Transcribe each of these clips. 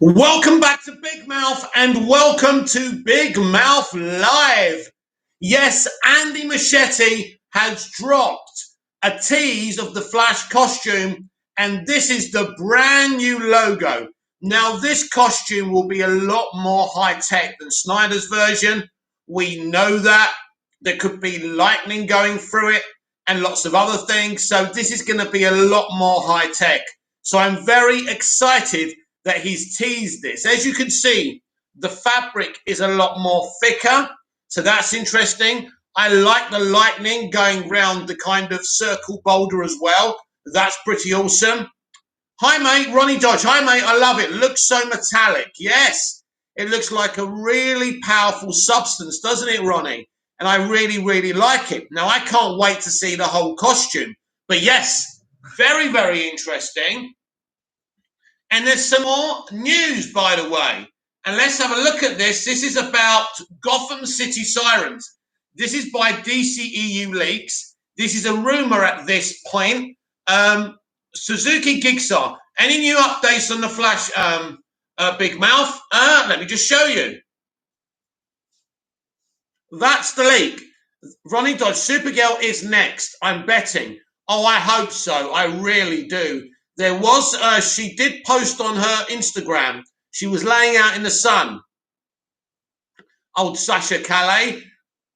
Welcome back to Big Mouth and welcome to Big Mouth Live. Yes, Andy Muschietti has dropped a tease of the Flash costume, and this is the brand new logo. Now, this costume will be a lot more high-tech than Snyder's version. We know that. There could be lightning going through it and lots of other things. So this is going to be a lot more high-tech. So I'm very excited that he's teased this. As you can see, the fabric is a lot more thicker, so that's interesting. I like the lightning going round the kind of circle boulder as well. That's pretty awesome. Hi, mate. Ronnie Dodge. Hi, mate. I love it. Looks so metallic. Yes, it looks like a really powerful substance, doesn't it, Ronnie? And I really, really like it. Now, I can't wait to see the whole costume. But yes, very, very interesting. And there's some more news, by the way. And let's have a look at this. This is about Gotham City Sirens. This is by DCEU Leaks. This is a rumor at this point. Suzuki Gigsaw. Any new updates on the Flash, Big Mouth? Let me just show you. That's the leak. Ronnie Dodge, Supergirl is next. I'm betting. Oh, I hope so. I really do. There was, she did post on her Instagram. She was laying out in the sun. Old Sasha Calais,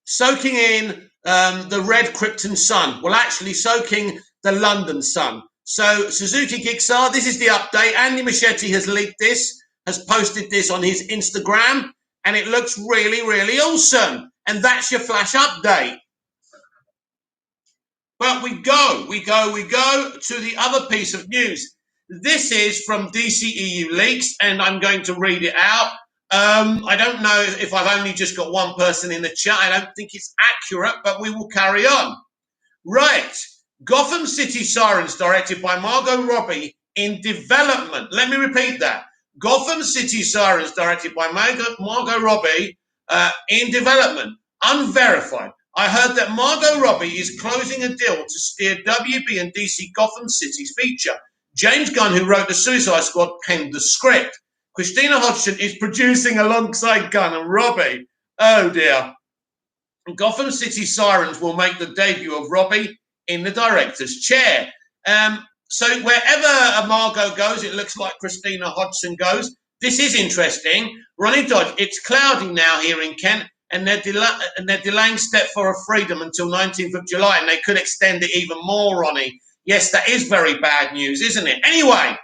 soaking in the red Krypton sun. Well, actually soaking the London sun. So Suzuki Gigsaw, this is the update. Andy Muschietti has leaked this, has posted this on his Instagram, and it looks really, really awesome. And that's your Flash update. But we go to the other piece of news. This is from DCEU Leaks, and I'm going to read it out. I don't know if I've only just got one person in the chat. I don't think it's accurate, but we will carry on. Right. Gotham City Sirens, directed by Margot Robbie, in development. Let me repeat that. Gotham City Sirens, directed by Margot Robbie, in development. Unverified. I heard that Margot Robbie is closing a deal to steer WB and DC Gotham City's feature. James Gunn, who wrote The Suicide Squad, penned the script. Christina Hodgson is producing alongside Gunn and Robbie. Oh, dear. Gotham City Sirens will make the debut of Robbie in the director's chair. So wherever Margot goes, it looks like Christina Hodgson goes. This is interesting. Ronnie Dodge, it's cloudy now here in Kent. And they're delaying Step for Freedom until 19th of July, and they could extend it even more, Ronnie. Yes, that is very bad news, isn't it? Anyway,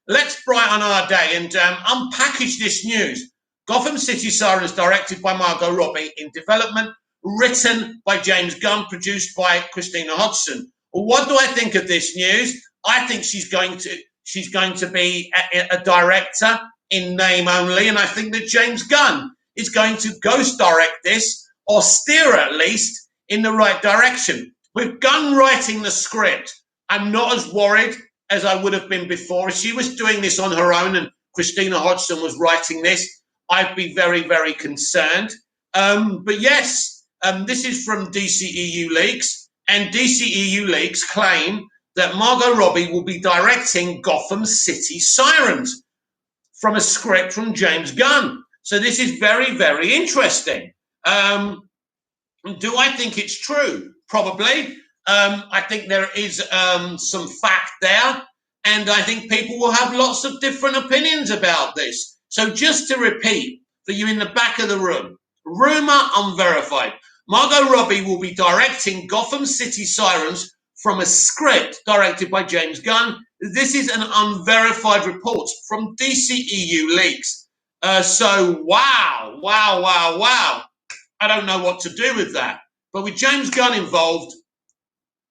let's brighten our day and unpackage this news. Gotham City Sirens, directed by Margot Robbie, in development, written by James Gunn, produced by Christina Hodgson. Well, what do I think of this news? I think she's going to be a director in name only, and I think that James Gunn is going to ghost direct this, or steer at least in the right direction. With Gunn writing the script, I'm not as worried as I would have been before. If she was doing this on her own and Christina Hodgson was writing this, I'd be very, very concerned. But yes, this is from DCEU Leaks, and DCEU Leaks claim that Margot Robbie will be directing Gotham City Sirens from a script from James Gunn. So this is very, very interesting. Do I think it's true? Probably. I think there is some fact there, and I think people will have lots of different opinions about this. So just to repeat for you in the back of the room, rumor unverified. Margot Robbie will be directing Gotham City Sirens from a script directed by James Gunn. This is an unverified report from DCEU Leaks. So, wow. I don't know what to do with that. But with James Gunn involved,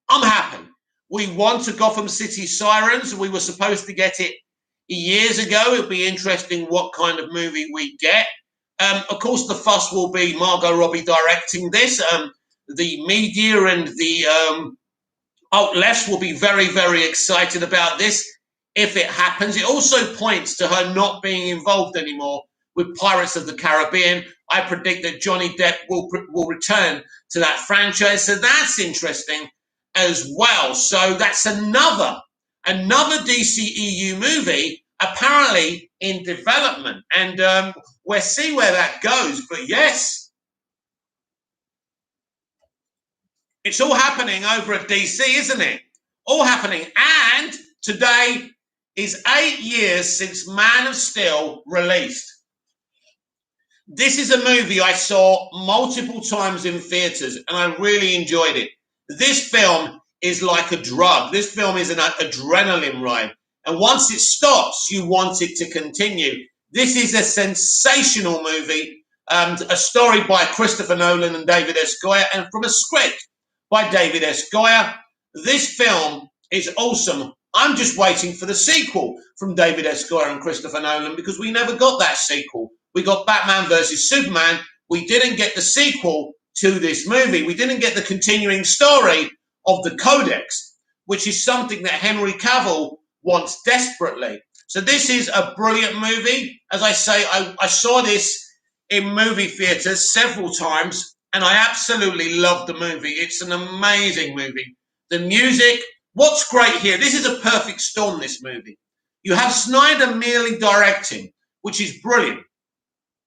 I'm happy. We want a Gotham City Sirens. We were supposed to get it years ago. It'll be interesting what kind of movie we get. Of course, the fuss will be Margot Robbie directing this. The media and the alt-left will be very, very excited about this. If it happens, it also points to her not being involved anymore with Pirates of the Caribbean. I predict that Johnny Depp will return to that franchise. So that's interesting as well. So that's another DCEU movie apparently in development, and we'll see where that goes. But yes, it's all happening over at DC, isn't it? All happening. And today is 8 years since Man of Steel released. This is a movie I saw multiple times in theaters, and I really enjoyed it. This film is like a drug. This film is an adrenaline ride. And once it stops, you want it to continue. This is a sensational movie, a story by Christopher Nolan and David S. Goyer, and from a script by David S. Goyer. This film is awesome. I'm just waiting for the sequel from David S. Goyer and Christopher Nolan because we never got that sequel. We got Batman versus Superman. We didn't get the sequel to this movie. We didn't get the continuing story of the Codex, which is something that Henry Cavill wants desperately. So this is a brilliant movie. As I say, I saw this in movie theaters several times, and I absolutely loved the movie. It's an amazing movie. The music, what's great here, this is a perfect storm, this movie. You have Snyder merely directing, which is brilliant.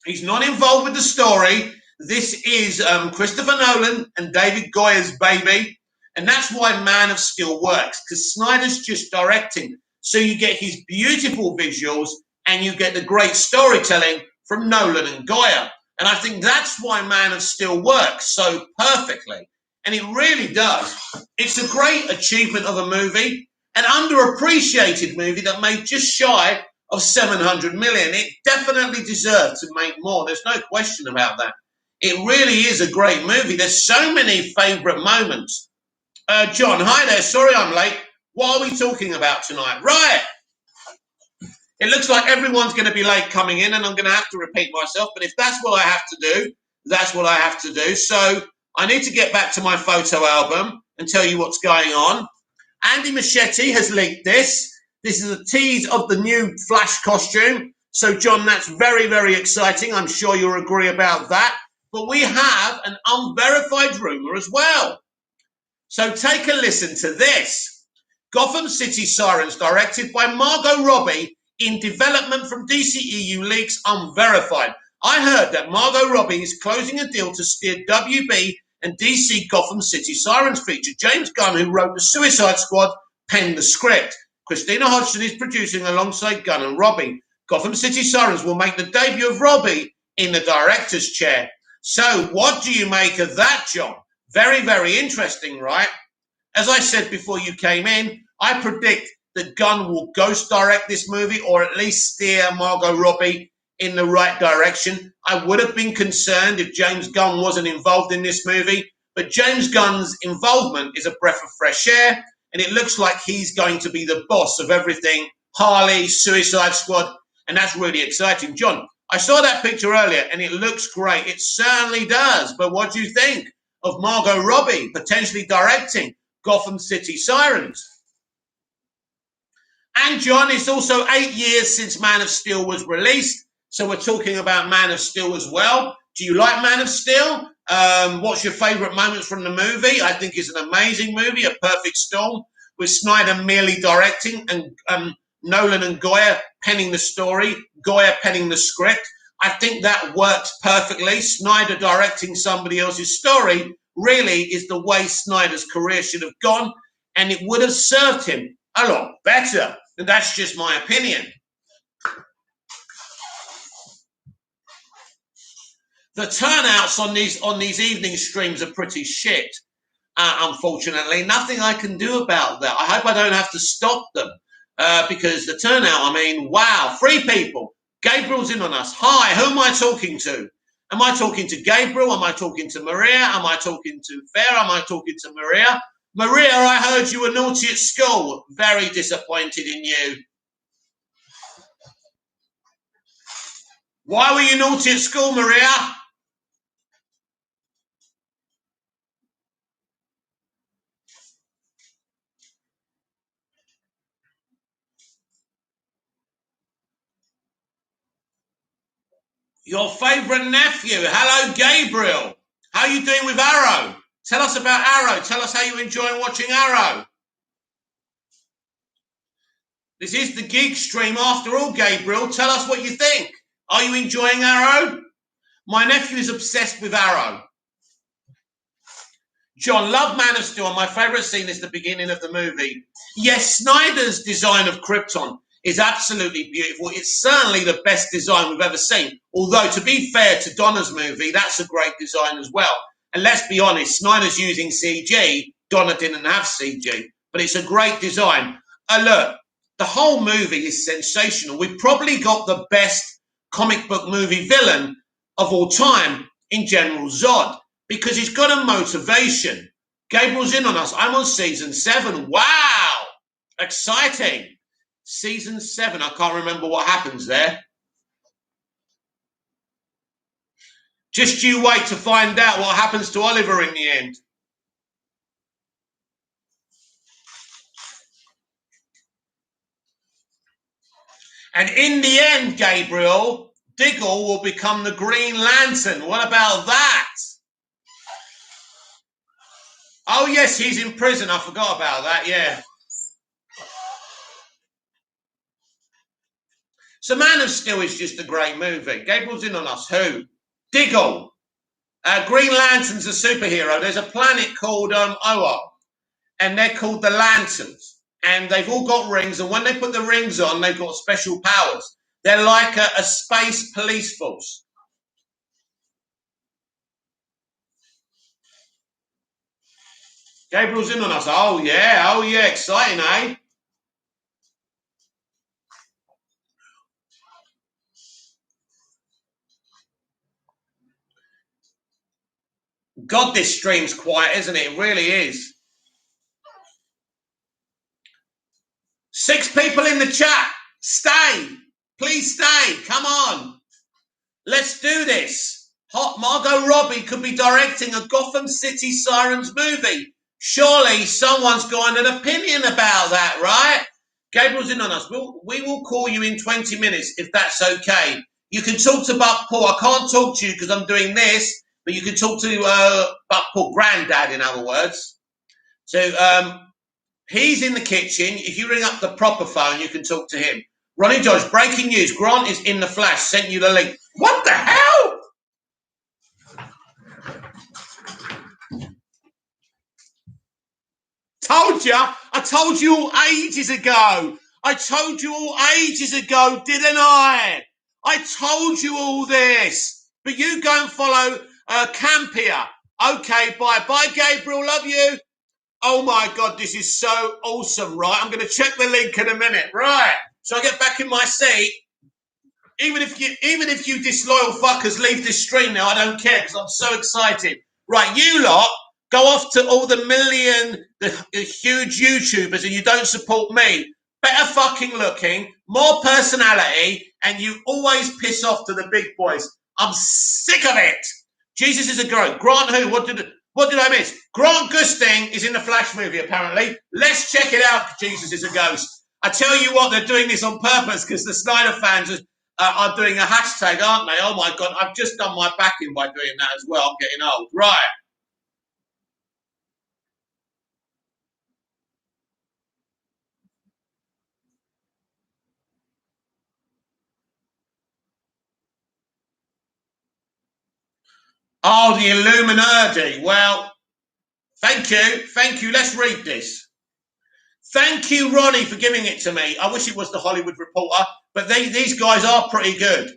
He's not involved with the story. This is Christopher Nolan and David Goyer's baby. And that's why Man of Steel works, because Snyder's just directing. So you get his beautiful visuals and you get the great storytelling from Nolan and Goyer. And I think that's why Man of Steel works so perfectly. And it really does. It's a great achievement of a movie, an underappreciated movie that made just shy of 700 million. It definitely deserved to make more. There's no question about that. It really is a great movie. There's so many favourite moments. John, hi there. Sorry I'm late. What are we talking about tonight? Right. It looks like everyone's going to be late coming in, and I'm going to have to repeat myself. But if that's what I have to do, that's what I have to do. So I need to get back to my photo album and tell you what's going on. Andy Machete has leaked this. This is a tease of the new Flash costume. So, John, that's very, very exciting. I'm sure you'll agree about that. But we have an unverified rumour as well. So take a listen to this. Gotham City Sirens, directed by Margot Robbie, in development from DCEU leaks, unverified. I heard that Margot Robbie is closing a deal to steer WB and DC Gotham City Sirens feature. James Gunn, who wrote The Suicide Squad, penned the script. Christina Hodgson is producing alongside Gunn and Robbie. Gotham City Sirens will make the debut of Robbie in the director's chair. So what do you make of that, John? Very, very interesting, right? As I said before you came in, I predict that Gunn will ghost direct this movie, or at least steer Margot Robbie in the right direction. I would have been concerned if James Gunn wasn't involved in this movie, but James Gunn's involvement is a breath of fresh air, and it looks like he's going to be the boss of everything Harley, Suicide Squad, and that's really exciting. John, I saw that picture earlier, and it looks great. It certainly does, but what do you think of Margot Robbie potentially directing Gotham City Sirens? And John, it's also 8 years since Man of Steel was released, so we're talking about Man of Steel as well. Do you like Man of Steel? What's your favourite moments from the movie? I think it's an amazing movie, a perfect storm, with Snyder merely directing and Nolan and Goyer penning the story, Goyer penning the script. I think that works perfectly. Snyder directing somebody else's story really is the way Snyder's career should have gone, and it would have served him a lot better. And that's just my opinion. The turnouts on these evening streams are pretty shit, unfortunately. Nothing I can do about that. I hope I don't have to stop them because the turnout, I mean, wow, 3 people. Gabriel's in on us. Hi, who am I talking to? Am I talking to Gabriel? Am I talking to Maria? Am I talking to Farah? Am I talking to Maria? Maria, I heard you were naughty at school. Very disappointed in you. Why were you naughty at school, Maria? Your favourite nephew. Hello, Gabriel. How are you doing with Arrow? Tell us about Arrow. Tell us how you're enjoying watching Arrow. This is the gig stream after all, Gabriel. Tell us what you think. Are you enjoying Arrow? My nephew is obsessed with Arrow. John, love Man of Steel. My favourite scene is the beginning of the movie. Yes, Snyder's design of Krypton is absolutely beautiful. It's certainly the best design we've ever seen. Although, to be fair to Donna's movie, that's a great design as well. And let's be honest, Snyder's using CG. Donna didn't have CG. But it's a great design. Look, the whole movie is sensational. We've probably got the best comic book movie villain of all time in General Zod, because he's got a motivation. Gabriel's in on us. I'm on season 7. Wow! Exciting. Season 7. I can't remember what happens there. Just you wait to find out what happens to Oliver in the end. And in the end, Gabriel, Diggle will become the Green Lantern. What about that? Oh, yes, he's in prison. I forgot about that, yeah. So Man of Steel is just a great movie. Gabriel's in on us. Who? Diggle. Green Lantern's a superhero. There's a planet called Oa, and they're called the Lanterns. And they've all got rings, and when they put the rings on, they've got special powers. They're like a space police force. Gabriel's in on us. Oh, yeah, exciting, eh? God, this stream's quiet, isn't it? It really is. 6 people in the chat. Stay. Please stay. Come on. Let's do this. Hot Margot Robbie could be directing a Gotham City Sirens movie. Surely someone's got an opinion about that, right? Gabriel's in on us. We will call you in 20 minutes if that's okay. You can talk to Buckpaw. I can't talk to you because I'm doing this, but you can talk to Buckpaw, Granddad, in other words. So he's in the kitchen. If you ring up the proper phone, you can talk to him. Ronnie Dodge, breaking news. Grant is in the Flash. Sent you the link. What the hell? Told you. I told you all ages ago. I told you all ages ago, didn't I? I told you all this. But you go and follow Campia. Okay, bye. Bye, Gabriel. Love you. Oh, my God, this is so awesome, right? I'm going to check the link in a minute. Right. So I get back in my seat. Even if you disloyal fuckers leave this stream now, I don't care because I'm so excited. Right, you lot go off to all the huge YouTubers and you don't support me. Better fucking looking, more personality, and you always piss off to the big boys. I'm sick of it. Jesus is a Grant. Grant who? What did I miss? Grant Gustin is in the Flash movie, apparently. Let's check it out. Jesus is a ghost. I tell you what, they're doing this on purpose because the Snyder fans are doing a hashtag, aren't they? Oh, my God. I've just done my backing by doing that as well. I'm getting old. Right. Oh, the Illuminati. Well, thank you. Thank you. Let's read this. Thank you, Ronnie, for giving it to me. I wish it was the Hollywood Reporter, but these guys are pretty good.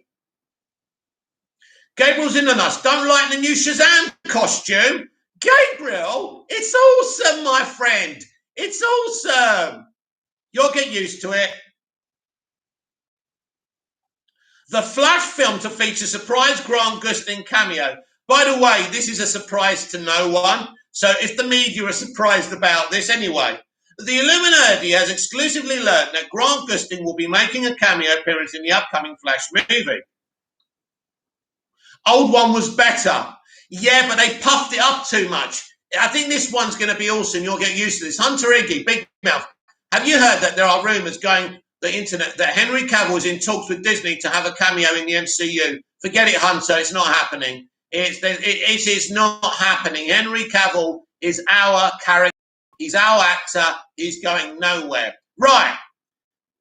Gabriel's in on us. Don't like the new Shazam costume. Gabriel, it's awesome, my friend. It's awesome. You'll get used to it. The Flash film to feature surprise Grant Gustin cameo. By the way, this is a surprise to no one. So if the media are surprised about this anyway. The Illuminati has exclusively learned that Grant Gustin will be making a cameo appearance in the upcoming Flash movie. Old one was better. Yeah, but they puffed it up too much. I think this one's going to be awesome. You'll get used to this. Hunter Iggy, Big Mouth. Have you heard that there are rumours going the internet that Henry Cavill is in talks with Disney to have a cameo in the MCU? Forget it, Hunter. It's not happening. It is not happening. Henry Cavill is our character. He's our actor. He's going nowhere. Right.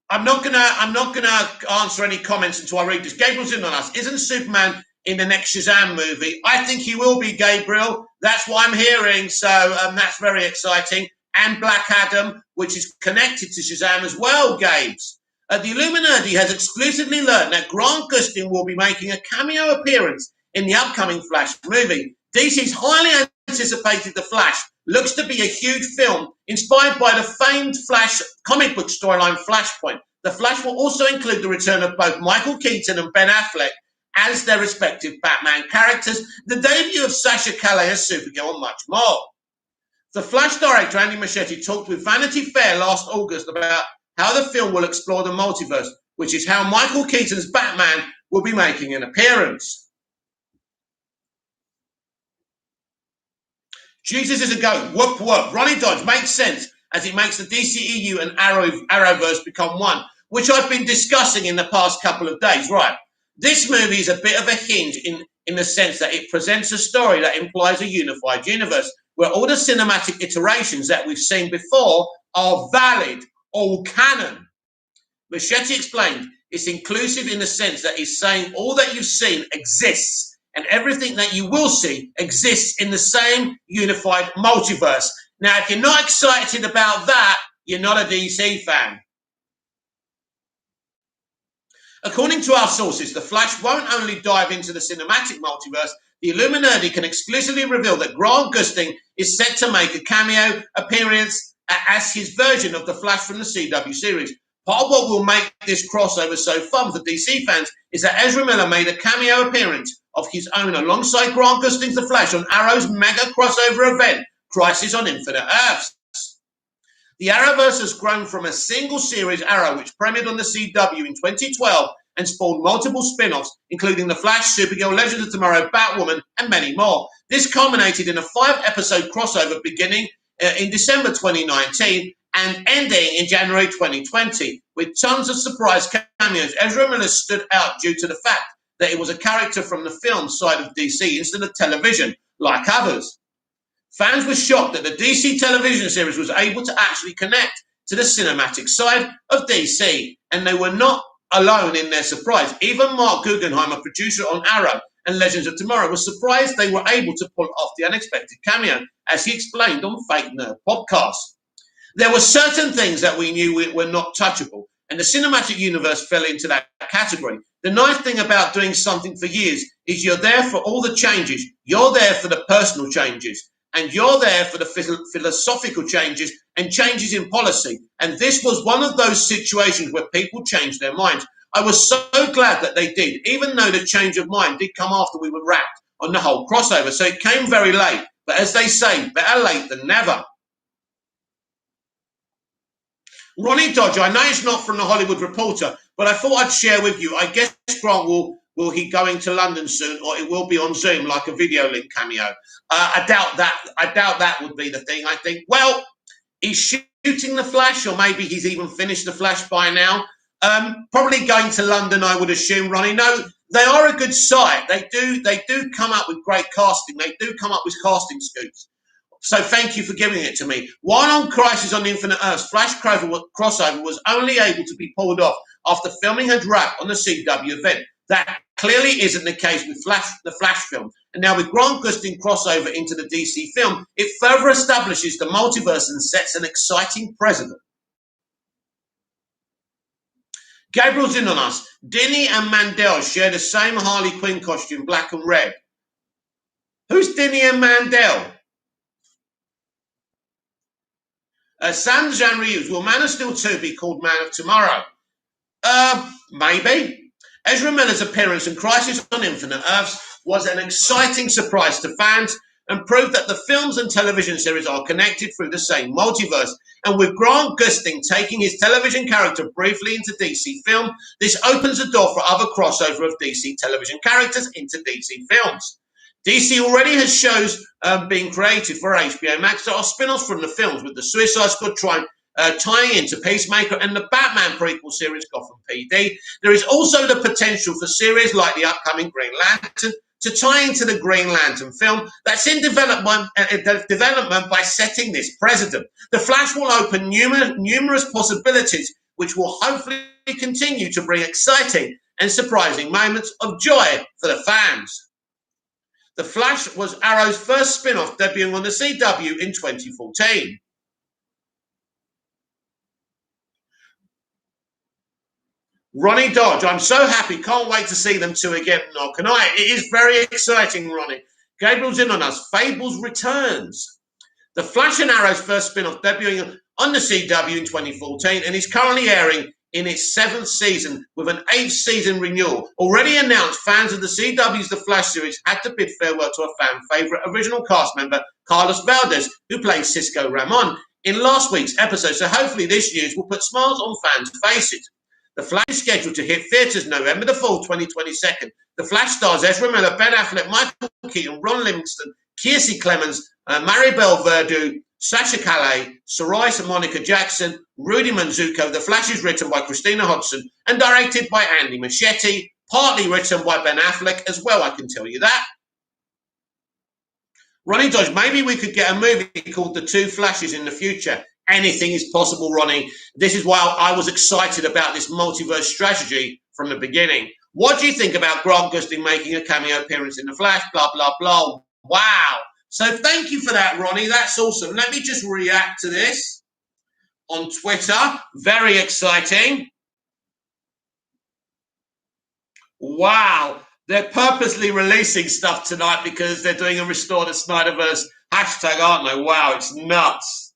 I'm not gonna answer any comments until I read this. Gabriel's in on us. Isn't Superman in the next Shazam movie? I think he will be, Gabriel. That's what I'm hearing. So that's very exciting. And Black Adam, which is connected to Shazam as well, Gabes. The Illuminati has exclusively learned that Grant Gustin will be making a cameo appearance in the upcoming Flash movie. DC's highly anticipated The Flash looks to be a huge film inspired by the famed Flash comic book storyline Flashpoint. The Flash will also include the return of both Michael Keaton and Ben Affleck as their respective Batman characters, the debut of Sasha Calle as Supergirl, and much more. The Flash director Andy Muschietti talked with Vanity Fair last August about how the film will explore the multiverse, which is how Michael Keaton's Batman will be making an appearance. Jesus is a goat. Whoop whoop. Ronnie Dodge makes sense as it makes the DCEU and Arrowverse become one, which I've been discussing in the past couple of days. Right. This movie is a bit of a hinge in the sense that it presents a story that implies a unified universe where all the cinematic iterations that we've seen before are valid, all canon. Muschietti explained it's inclusive in the sense that it's saying all that you've seen exists and everything that you will see exists in the same unified multiverse. Now, if you're not excited about that, you're not a DC fan. According to our sources, The Flash won't only dive into the cinematic multiverse, the Illuminati can exclusively reveal that Grant Gustin is set to make a cameo appearance as his version of The Flash from the CW series. Part of what will make this crossover so fun for DC fans is that Ezra Miller made a cameo appearance of his own alongside Grant Gustin's The Flash on Arrow's mega crossover event, Crisis on Infinite Earths. The Arrowverse has grown from a single series, Arrow, which premiered on the CW in 2012 and spawned multiple spin-offs, including The Flash, Supergirl, Legends of Tomorrow, Batwoman, and many more. This culminated in a 5-episode crossover beginning in December 2019 and ending in January 2020, with tons of surprise cameos. Ezra Miller stood out due to the fact that it was a character from the film side of DC instead of television, like others. Fans were shocked that the DC television series was able to actually connect to the cinematic side of DC, and they were not alone in their surprise. Even Mark Guggenheim, a producer on Arrow and Legends of Tomorrow, was surprised they were able to pull off the unexpected cameo, as he explained on Fake Nerd podcast. There were certain things that we knew were not touchable, and the cinematic universe fell into that category. The nice thing about doing something for years is you're there for all the changes. You're there for the personal changes. And you're there for the philosophical changes and changes in policy. And this was one of those situations where people changed their minds. I was so glad that they did, even though the change of mind did come after we were wrapped on the whole crossover. So it came very late. But as they say, better late than never. Ronnie Dodger, I know it's not from the Hollywood Reporter, but I thought I'd share with you. I guess Grant will he going to London soon, or it will be on Zoom like a video link cameo. I doubt that. I doubt that would be the thing. I think, well, he's shooting The Flash, or maybe he's even finished The Flash by now. Probably going to London, I would assume, Ronnie. No, they are a good site. They do come up with great casting. They do come up with casting scoops. So thank you for giving it to me. While on Crisis on Infinite Earths, Flash crossover was only able to be pulled off after filming had wrapped on the CW event. That clearly isn't the case with the Flash film. And now with Grant Gustin crossover into the DC film, it further establishes the multiverse and sets an exciting precedent. Gabriel's in on us. Dinny and Mandel share the same Harley Quinn costume, black and red. Who's Dinny and Mandel? Sam Jan Reeves, will Man of Steel 2 be called Man of Tomorrow? Maybe. Ezra Miller's appearance in Crisis on Infinite Earths was an exciting surprise to fans and proved that the films and television series are connected through the same multiverse. And with Grant Gustin taking his television character briefly into DC film, this opens the door for other crossover of DC television characters into DC films. DC already has shows being created for HBO Max that are spin-offs from the films, with the Suicide Squad tying into Peacemaker and the Batman prequel series Gotham PD. There is also the potential for series like the upcoming Green Lantern to tie into the Green Lantern film that's in development by setting this precedent. The Flash will open numerous possibilities which will hopefully continue to bring exciting and surprising moments of joy for the fans. The Flash was Arrow's first spin-off, debuting on the CW in 2014. Ronnie Dodge, I'm so happy. Can't wait to see them two again. Nor can I. It is very exciting, Ronnie. Gabriel's in on us. Fables returns. The Flash and Arrow's first spin-off, debuting on the CW in 2014, and is currently airing in its 7th season with an 8th season renewal. Already announced, fans of the CW's The Flash series had to bid farewell to a fan favourite original cast member, Carlos Valdez, who played Cisco Ramon in last week's episode. So hopefully this news will put smiles on fans' faces. The Flash is scheduled to hit theatres November the 4th, 2022. The Flash stars Ezra Miller, Ben Affleck, Michael Keaton, Ron Livingston, Kiersey Clemens, Maribel Verdú, Sasha Calle, Soraya Monica Jackson, Rudy Manzuko. The Flash is written by Christina Hodson and directed by Andy Muschietti, partly written by Ben Affleck as well, I can tell you that. Ronnie Dodge, maybe we could get a movie called The Two Flashes in the future. Anything is possible, Ronnie. This is why I was excited about this multiverse strategy from the beginning. What do you think about Grant Gustin making a cameo appearance in The Flash? Blah, blah, blah. Wow. So thank you for that, Ronnie. That's awesome. Let me just react to this on Twitter. Very exciting. Wow. They're purposely releasing stuff tonight because they're doing a Restore the Snyderverse hashtag, aren't they? Wow, it's nuts.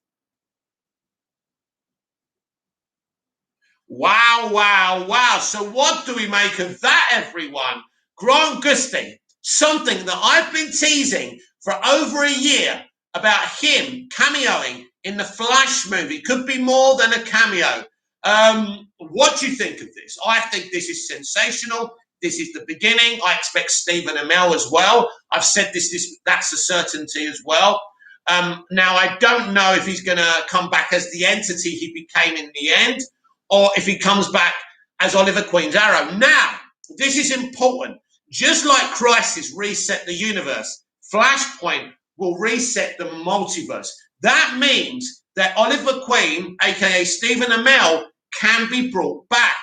Wow, wow, wow. So what do we make of that, everyone? Grant Gustin, something that I've been teasing for over a year about him cameoing in the Flash movie. Could be more than a cameo. What do you think of this? I think this is sensational. This is the beginning. I expect Stephen Amell as well. I've said that's a certainty as well. Now, I don't know if he's going to come back as the entity he became in the end, or if he comes back as Oliver Queen's Arrow. Now, this is important. Just like Crisis reset the universe, Flashpoint will reset the multiverse. That means that Oliver Queen, aka Stephen Amell, can be brought back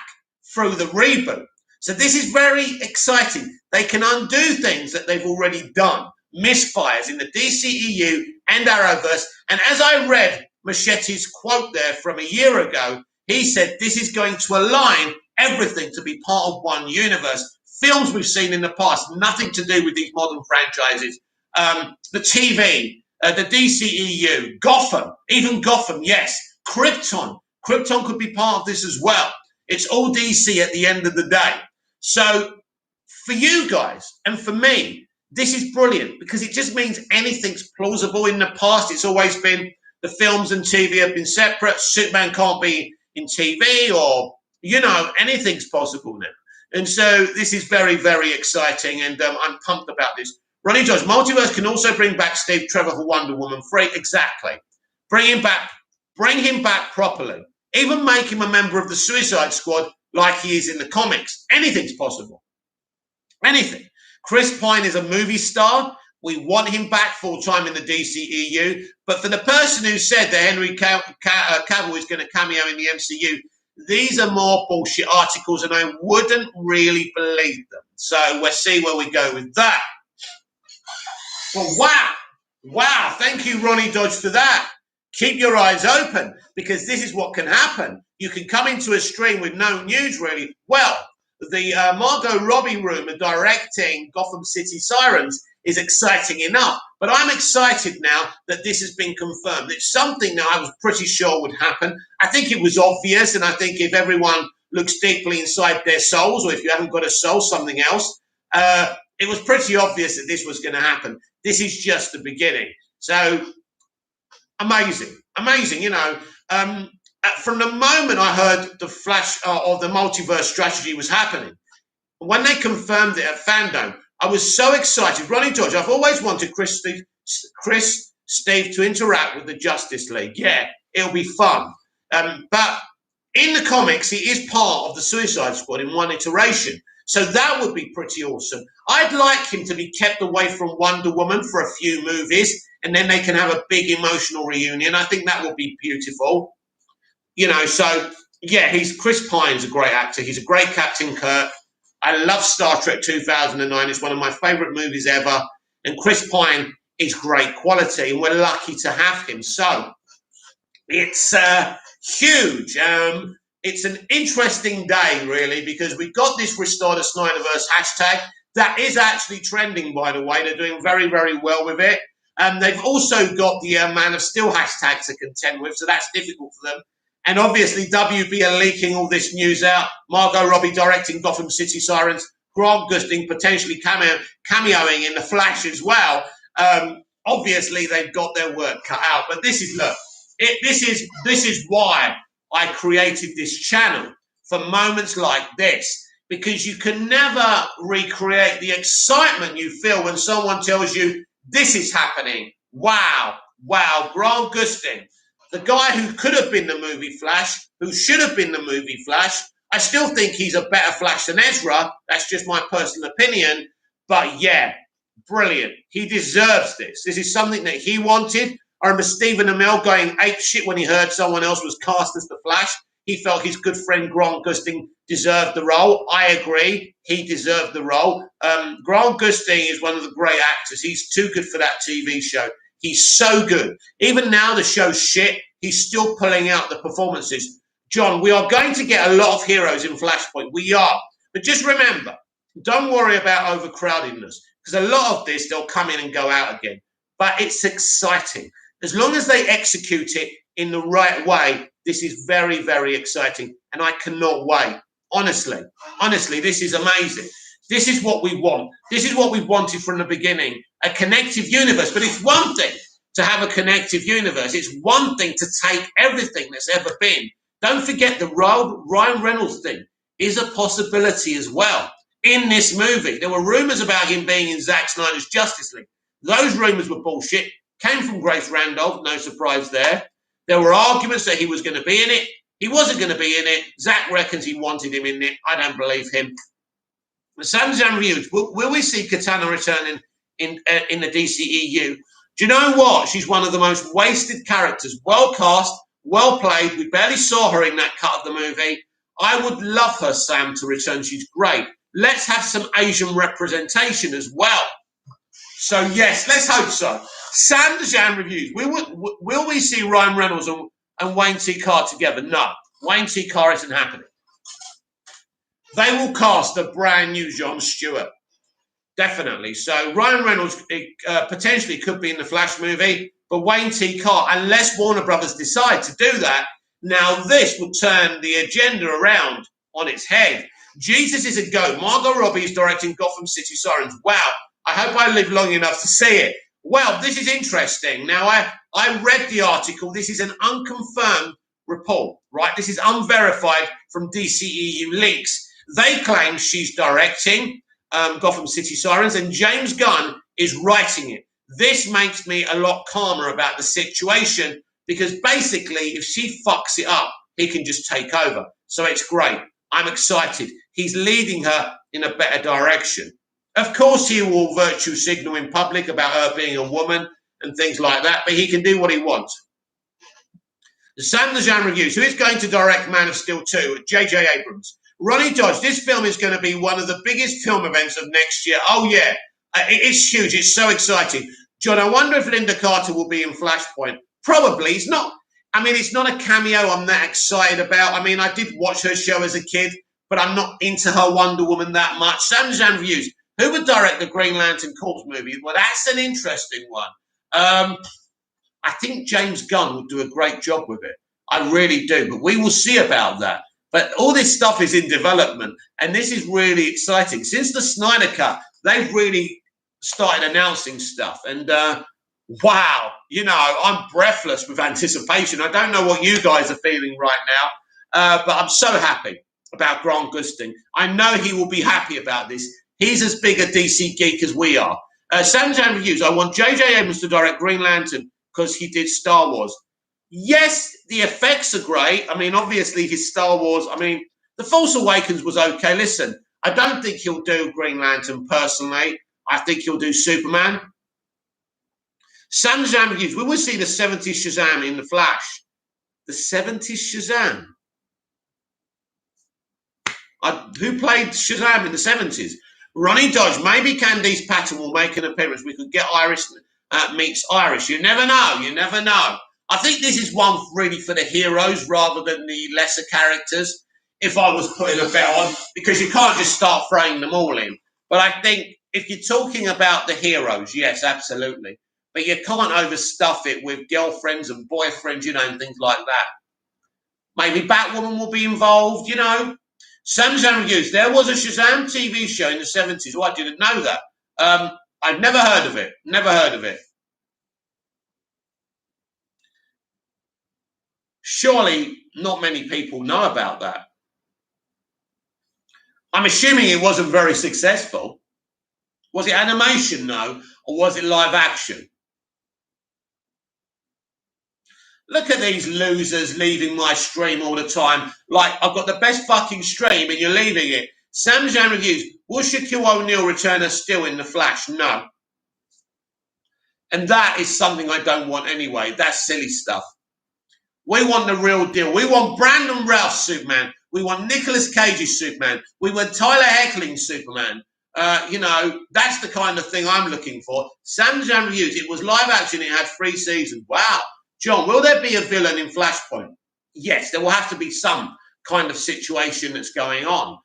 through the reboot. So this is very exciting. They can undo things that they've already done. Misfires in the DCEU and Arrowverse. And as I read Muschietti's quote there from a year ago, he said this is going to align everything to be part of one universe. Films we've seen in the past, nothing to do with these modern franchises. The TV, the DCEU, Gotham, even Gotham, yes. Krypton. Krypton could be part of this as well. It's all DC at the end of the day. So for you guys and for me, this is brilliant because it just means anything's plausible. In the past, it's always been the films and TV have been separate. Superman can't be in TV or, anything's possible now. And so this is very, very exciting, and I'm pumped about this. Ronnie Dodge, multiverse can also bring back Steve Trevor for Wonder Woman 3. Exactly. Bring him back properly. Even make him a member of the Suicide Squad like he is in the comics. Anything's possible. Anything. Chris Pine is a movie star. We want him back full-time in the DCEU. But for the person who said that Henry Cavill is going to cameo in the MCU, these are more bullshit articles, and I wouldn't really believe them. So we'll see where we go with that. Well, wow. Thank you, Ronnie Dodge, for that. Keep your eyes open, because this is what can happen. You can come into a stream with no news, really. Well, the Margot Robbie rumor directing Gotham City Sirens is exciting enough. But I'm excited now that this has been confirmed. It's something that I was pretty sure would happen. I think it was obvious, and I think if everyone looks deeply inside their souls, or if you haven't got a soul, something else, it was pretty obvious that this was going to happen. This is just the beginning. So, amazing. From the moment I heard the Flash or the multiverse strategy was happening, when they confirmed it at Fandom, I was so excited. Ronnie Dodge, I've always wanted Steve to interact with the Justice League. Yeah, it'll be fun. But in the comics, he is part of the Suicide Squad in one iteration. So that would be pretty awesome. I'd like him to be kept away from Wonder Woman for a few movies, and then they can have a big emotional reunion. I think that would be beautiful. So Yeah, Chris Pine's a great actor. He's a great Captain Kirk. I love Star Trek 2009. It's one of my favourite movies ever. And Chris Pine is great quality, and we're lucky to have him. So it's huge. It's an interesting day, really, because we've got this Restore the Snyderverse hashtag that is actually trending, by the way. They're doing very, very well with it. They've also got the Man of Steel hashtag to contend with, so that's difficult for them. And obviously, WB are leaking all this news out. Margot Robbie directing Gotham City Sirens, Grant Gustin potentially cameoing in The Flash as well. Obviously, they've got their work cut out. But this is, look, this is why I created this channel, for moments like this, because you can never recreate the excitement you feel when someone tells you this is happening. Wow, Grant Gustin, the guy who could have been the movie Flash, who should have been the movie Flash. I still think he's a better Flash than Ezra. That's just my personal opinion. But yeah, brilliant. He deserves this. This is something that he wanted. I remember Stephen Amell going ape shit when he heard someone else was cast as the Flash. He felt his good friend Grant Gustin deserved the role. I agree. He deserved the role. Grant Gustin is one of the great actors. He's too good for that TV show. He's so good. Even now the show's shit, he's still pulling out the performances. John, we are going to get a lot of heroes in Flashpoint. We are. But just remember, don't worry about overcrowdedness, because a lot of this, they'll come in and go out again. But it's exciting. As long as they execute it in the right way, this is very, very exciting. And I cannot wait. Honestly, this is amazing. This is what we want. This is what we've wanted from the beginning, a connective universe. But it's one thing to have a connective universe. It's one thing to take everything that's ever been. Don't forget the Ryan Reynolds thing is a possibility as well in this movie. There were rumors about him being in Zack Snyder's Justice League. Those rumors were bullshit. Came from Grace Randolph, no surprise there. There were arguments that he was going to be in it. He wasn't going to be in it. Zack reckons he wanted him in it. I don't believe him. Sam Reviews, will we see Katana returning in the DCEU? Do you know what? She's one of the most wasted characters. Well cast, well played. We barely saw her in that cut of the movie. I would love her, Sam, to return. She's great. Let's have some Asian representation as well. So, yes, let's hope so. Sam Dejan Reviews. Will we see Ryan Reynolds and Wayne T. Carr together? No. Wayne T. Carr isn't happening. They will cast a brand new Jon Stewart. Definitely. So Ryan Reynolds potentially could be in the Flash movie, but Wayne T. Carr, unless Warner Brothers decide to do that, now this will turn the agenda around on its head. Jesus is a go. Margot Robbie is directing Gotham City Sirens. Wow. I hope I live long enough to see it. Well, this is interesting. Now, I read the article. This is an unconfirmed report, right? This is unverified from DCEU leaks. They claim she's directing Gotham City Sirens, and James Gunn is writing it. This makes me a lot calmer about the situation, because basically, if she fucks it up, he can just take over. So it's great. I'm excited. He's leading her in a better direction. Of course, he will virtue signal in public about her being a woman and things like that, but he can do what he wants. The Sam Dejan Reviews, who is going to direct Man of Steel 2, J.J. Abrams. Ronnie Dodge, this film is going to be one of the biggest film events of next year. Oh, yeah, it's huge. It's so exciting. John, I wonder if Linda Carter will be in Flashpoint. Probably. It's not a cameo I'm that excited about. I mean, I did watch her show as a kid, but I'm not into her Wonder Woman that much. Sam Dejan Reviews, who would direct the Green Lantern Corps movie? Well, that's an interesting one. I think James Gunn would do a great job with it. I really do, but we will see about that. But all this stuff is in development, and this is really exciting. Since the Snyder Cut, they've really started announcing stuff. And wow, I'm breathless with anticipation. I don't know what you guys are feeling right now, but I'm so happy about Grant Gustin. I know he will be happy about this. He's as big a DC geek as we are. Sam Jan Reviews, I want J.J. Abrams to direct Green Lantern because he did Star Wars. Yes, the effects are great. I mean, obviously his Star Wars, The Force Awakens was okay. Listen, I don't think he'll do Green Lantern personally. I think he'll do Superman. Sam Jan Reviews, we will see the 70s Shazam in The Flash. The 70s Shazam? Who played Shazam in the 70s? Ronnie Dodge. Maybe Candice Patton will make an appearance. We could get Irish meets Irish. You never know. You never know. I think this is one really for the heroes rather than the lesser characters. If I was putting a bet on, because you can't just start throwing them all in. But I think if you're talking about the heroes, yes, absolutely. But you can't overstuff it with girlfriends and boyfriends, and things like that. Maybe Batwoman will be involved, Shazam Reviews. There was a Shazam TV show in the 70s. Oh, I didn't know that. I've never heard of it. Never heard of it. Surely not many people know about that. I'm assuming it wasn't very successful. Was it animation, though, or was it live action? Look at these losers leaving my stream all the time. Like, I've got the best fucking stream and you're leaving it. Sam Jan Reviews. Will Shaquille O'Neal return as Steel in the Flash? No. And that is something I don't want anyway. That's silly stuff. We want the real deal. We want Brandon Routh's Superman. We want Nicolas Cage's Superman. We want Tyler Hoechling's Superman. That's the kind of thing I'm looking for. Sam Jan Reviews. It was live action. It had 3 seasons. Wow. John, will there be a villain in Flashpoint? Yes, there will have to be some kind of situation that's going on.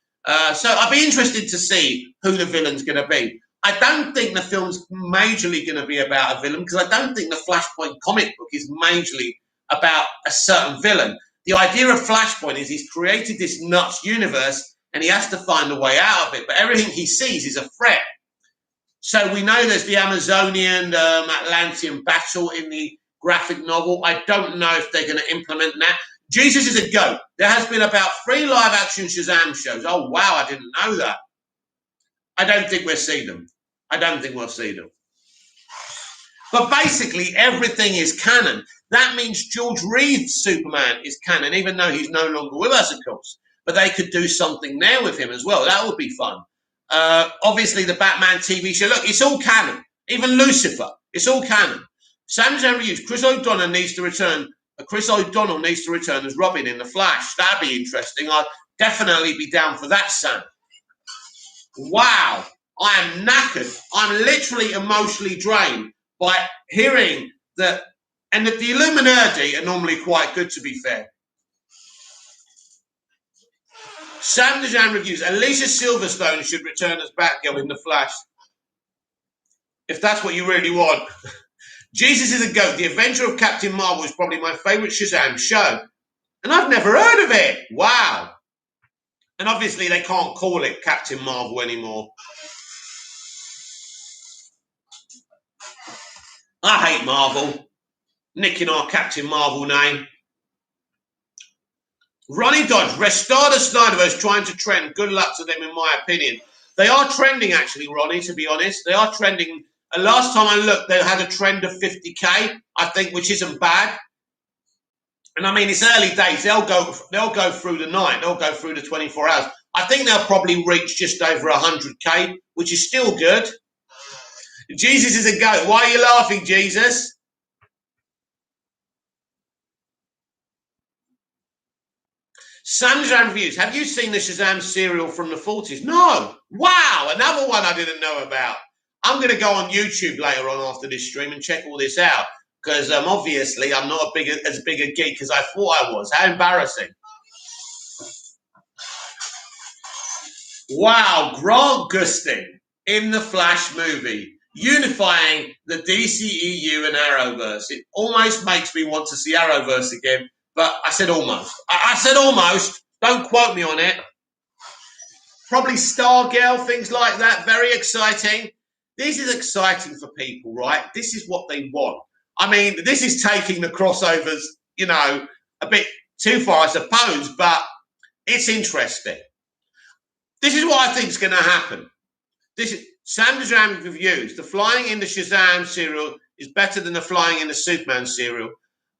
So I'd be interested to see who the villain's going to be. I don't think the film's majorly going to be about a villain because I don't think the Flashpoint comic book is majorly about a certain villain. The idea of Flashpoint is he's created this nuts universe and he has to find a way out of it. But everything he sees is a threat. So we know there's the Amazonian Atlantean battle in the graphic novel. I don't know if they're going to implement that. Jesus is a goat. There has been about 3 live-action Shazam shows. Oh, wow, I didn't know that. I don't think we'll see them. But basically, everything is canon. That means George Reeves' Superman is canon, even though he's no longer with us, of course. But they could do something there with him as well. That would be fun. Obviously, the Batman TV show. Look, it's all canon. Even Lucifer. It's all canon. Sam Jan Reviews. Chris O'Donnell needs to return as Robin in The Flash. That'd be interesting. I'd definitely be down for that, Sam. Wow. I am knackered. I'm literally emotionally drained by hearing that. And that the Illuminati are normally quite good, to be fair. Sam Jan Reviews. Alicia Silverstone should return as Batgirl in The Flash. If that's what you really want. Jesus is a goat. The Adventure of Captain Marvel is probably my favourite Shazam show. And I've never heard of it. Wow. And obviously they can't call it Captain Marvel anymore. I hate Marvel. Nicking our Captain Marvel name. Ronnie Dodge. Restore the Snyderverse trying to trend. Good luck to them, in my opinion. They are trending, actually, Ronnie, to be honest. They are trending. Last time I looked, they had a trend of 50K, I think, which isn't bad. And I mean, it's early days. They'll go through the night. They'll go through the 24 hours. I think they'll probably reach just over 100K, which is still good. Jesus is a goat. Why are you laughing, Jesus? Sam Jan Reviews. Have you seen the Shazam serial from the 40s? No. Wow, another one I didn't know about. I'm going to go on YouTube later on after this stream and check all this out because obviously I'm not as big a geek as I thought I was. How embarrassing. Wow, Grant Gustin in the Flash movie, unifying the DCEU and Arrowverse. It almost makes me want to see Arrowverse again, but I said almost. I said almost. Don't quote me on it. Probably Stargirl, things like that. Very exciting. This is exciting for people, right? This is what they want. I mean, this is taking the crossovers, a bit too far, I suppose, but it's interesting. This is what I think is going to happen. This is Sam Jan Reviews. The flying in the Shazam serial is better than the flying in the Superman serial.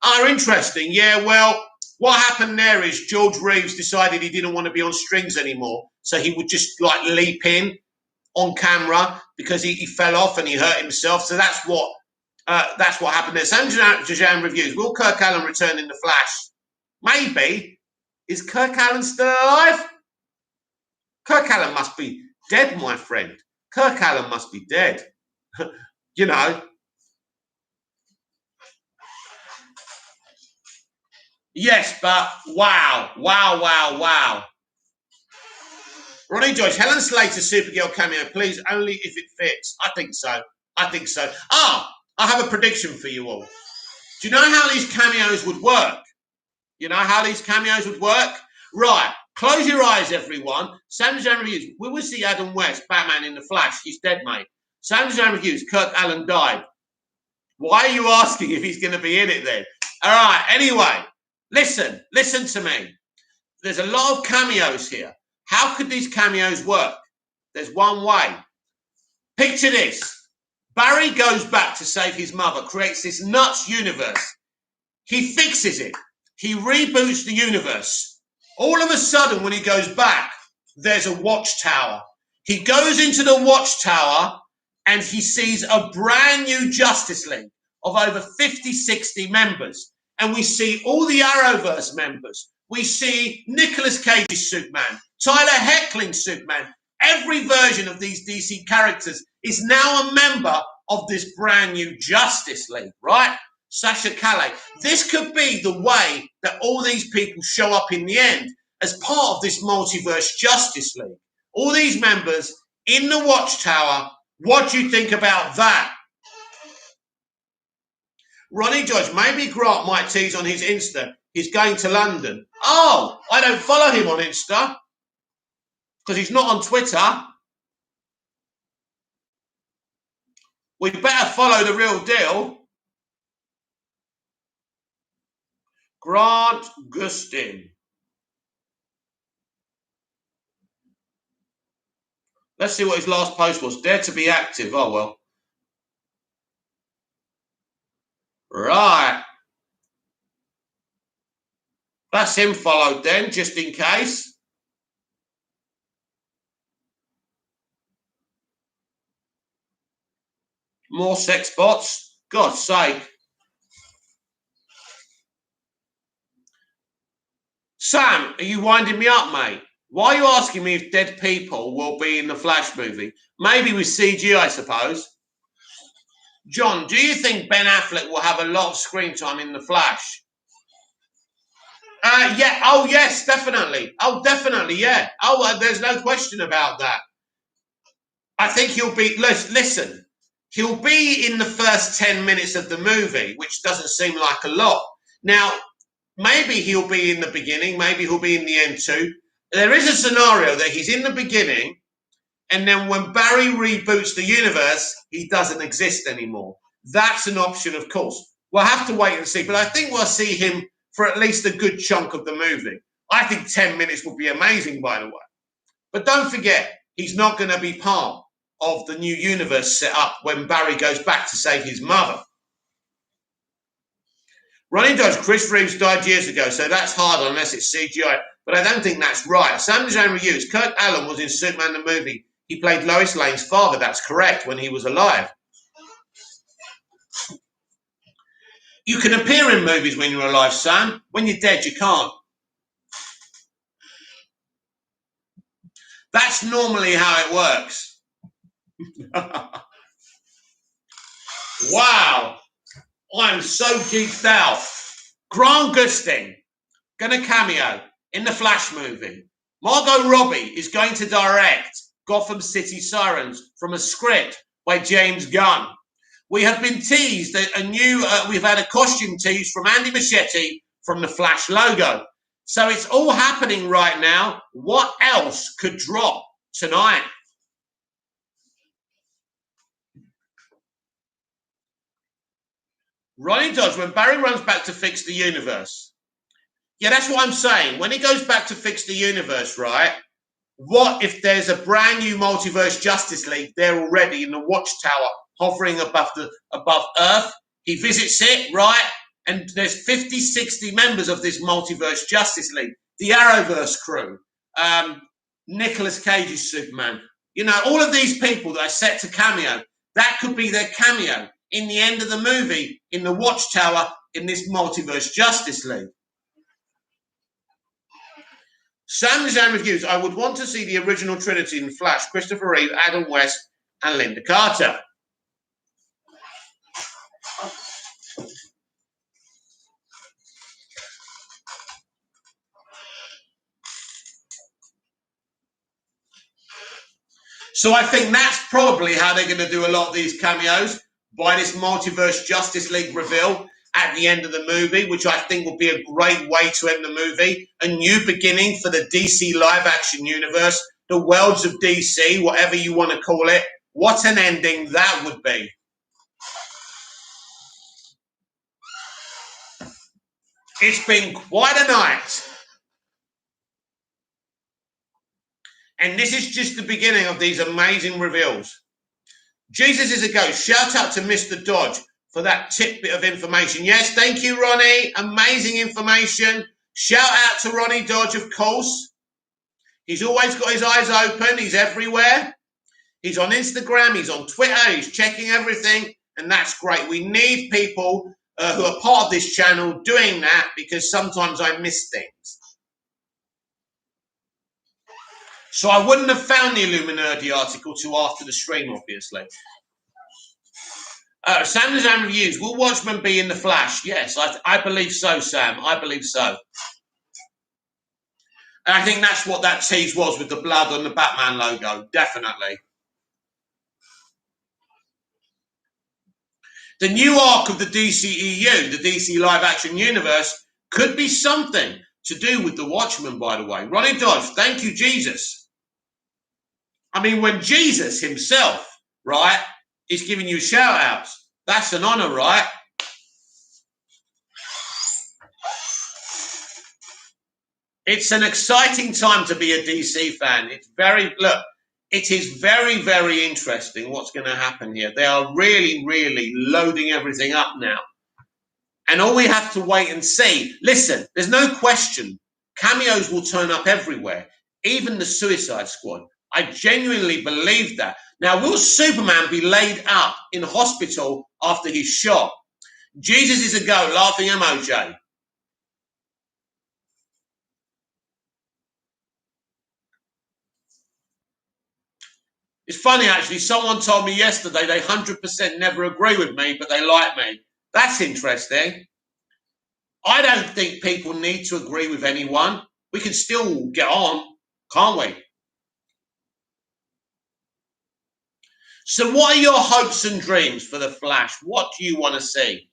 Are interesting. Yeah, well, what happened there is George Reeves decided he didn't want to be on strings anymore, so he would just leap in on camera because he fell off and he hurt himself. So that's what happened there. Sam Jan Reviews. Will Kirk Allen return in The Flash? Maybe. Is Kirk Allen still alive? Allen must be dead, my friend. Kirk Allen must be dead. You know. Yes, but wow. Ronnie Joyce, Helen Slater Supergirl cameo, please, only if it fits. I think so. I have a prediction for you all. Do you know how these cameos would work? Right. Close your eyes, everyone. Sam Design Reviews. We will see Adam West, Batman in the Flash. He's dead, mate. Sam Design Reviews. Kirk Allen died. Why are you asking if he's going to be in it then? All right. Anyway, listen to me. There's a lot of cameos here. How could these cameos work? There's one way. Picture this. Barry goes back to save his mother, creates this nuts universe. He fixes it. He reboots the universe. All of a sudden, when he goes back, there's a watchtower. He goes into the watchtower and he sees a brand new Justice League of over 50, 60 members. And we see all the Arrowverse members. We see Nicolas Cage's Superman, Tyler Hoechlin's Superman. Every version of these DC characters is now a member of this brand new Justice League, right? Sasha Calle. This could be the way that all these people show up in the end as part of this multiverse Justice League. All these members in the Watchtower. What do you think about that? Ronnie George, maybe Grant might tease on his Insta. He's going to London. Oh, I don't follow him on Insta because he's not on Twitter. We better follow the real deal. Grant Gustin. Let's see what his last post was. Dare to be active. Oh, well. Right. That's him followed then, just in case. More sex bots. God's sake. Sam, are you winding me up, mate? Why are you asking me if dead people will be in the Flash movie? Maybe with CG, I suppose. John, do you think Ben Affleck will have a lot of screen time in the Flash? Yeah. Oh, yes, definitely. Oh, definitely, yeah. Oh, there's no question about that. I think he'll be, listen, he'll be in the first 10 minutes of the movie, which doesn't seem like a lot. Now, maybe he'll be in the beginning, maybe he'll be in the end too. There is a scenario that he's in the beginning, and then when Barry reboots the universe, he doesn't exist anymore. That's an option, of course. We'll have to wait and see, but I think we'll see him for at least a good chunk of the movie. I think 10 minutes would be amazing, by the way. But don't forget, he's not going to be part of the new universe set up when Barry goes back to save his mother. Ronnie Dodge, Chris Reeves died years ago, so that's hard unless it's CGI. But I don't think that's right. Sam Design Reviews, Kirk Allen was in Superman the movie. He played Lois Lane's father. That's correct, when he was alive. You can appear in movies when you're alive, Sam. When you're dead, you can't. That's normally how it works. Wow. I'm so geeked out. Grant Gustin, gonna cameo in the Flash movie. Margot Robbie is going to direct Gotham City Sirens from a script by James Gunn. We have been teased we've had a costume tease from Andy Muschietti from the Flash logo. So it's all happening right now. What else could drop tonight? Ronnie Dodge, when Barry runs back to fix the universe. Yeah, that's what I'm saying. When he goes back to fix the universe, right? What if there's a brand new multiverse Justice League there already in the Watchtower, hovering above Earth? He visits it, right? And there's 50, 60 members of this multiverse Justice League. The Arrowverse crew. Nicolas Cage's Superman. You know, all of these people that are set to cameo, that could be their cameo in the end of the movie, in the Watchtower, in this multiverse Justice League. Sam Design Reviews. I would want to see the original trilogy in Flash: Christopher Reeve, Adam West, and Linda Carter. So I think that's probably how they're going to do a lot of these cameos, by this Multiverse Justice League reveal at the end of the movie, which I think will be a great way to end the movie. A new beginning for the DC live action universe, the worlds of DC, whatever you want to call it. What an ending that would be. It's been quite a night. And this is just the beginning of these amazing reveals. Jesus is a ghost. Shout out to Mr. Dodge for that tidbit of information. Yes, thank you, Ronnie. Amazing information. Shout out to Ronnie Dodge, of course. He's always got his eyes open. He's everywhere. He's on Instagram. He's on Twitter. He's checking everything. And that's great. We need people who are part of this channel doing that, because sometimes I miss things. So I wouldn't have found the Illuminati article till after the stream, obviously. Sam Design Reviews. Will Watchmen be in the Flash? Yes, I believe so, Sam. I believe so. And I think that's what that tease was with the blood on the Batman logo. Definitely. The new arc of the DCEU, the DC live action universe, could be something to do with the Watchmen, by the way. Ronnie Dodge, thank you, Jesus. I mean, when Jesus himself, right, is giving you shout outs, that's an honor, right? It's an exciting time to be a DC fan. It is very, very interesting what's going to happen here. They are really, really loading everything up now. And all we have to wait and see. Listen, there's no question. Cameos will turn up everywhere, even the Suicide Squad. I genuinely believe that. Now, will Superman be laid up in hospital after he's shot? Jesus is a go, laughing emoji. It's funny, actually. Someone told me yesterday they 100% never agree with me, but they like me. That's interesting. I don't think people need to agree with anyone. We can still get on, can't we? So what are your hopes and dreams for The Flash? What do you want to see?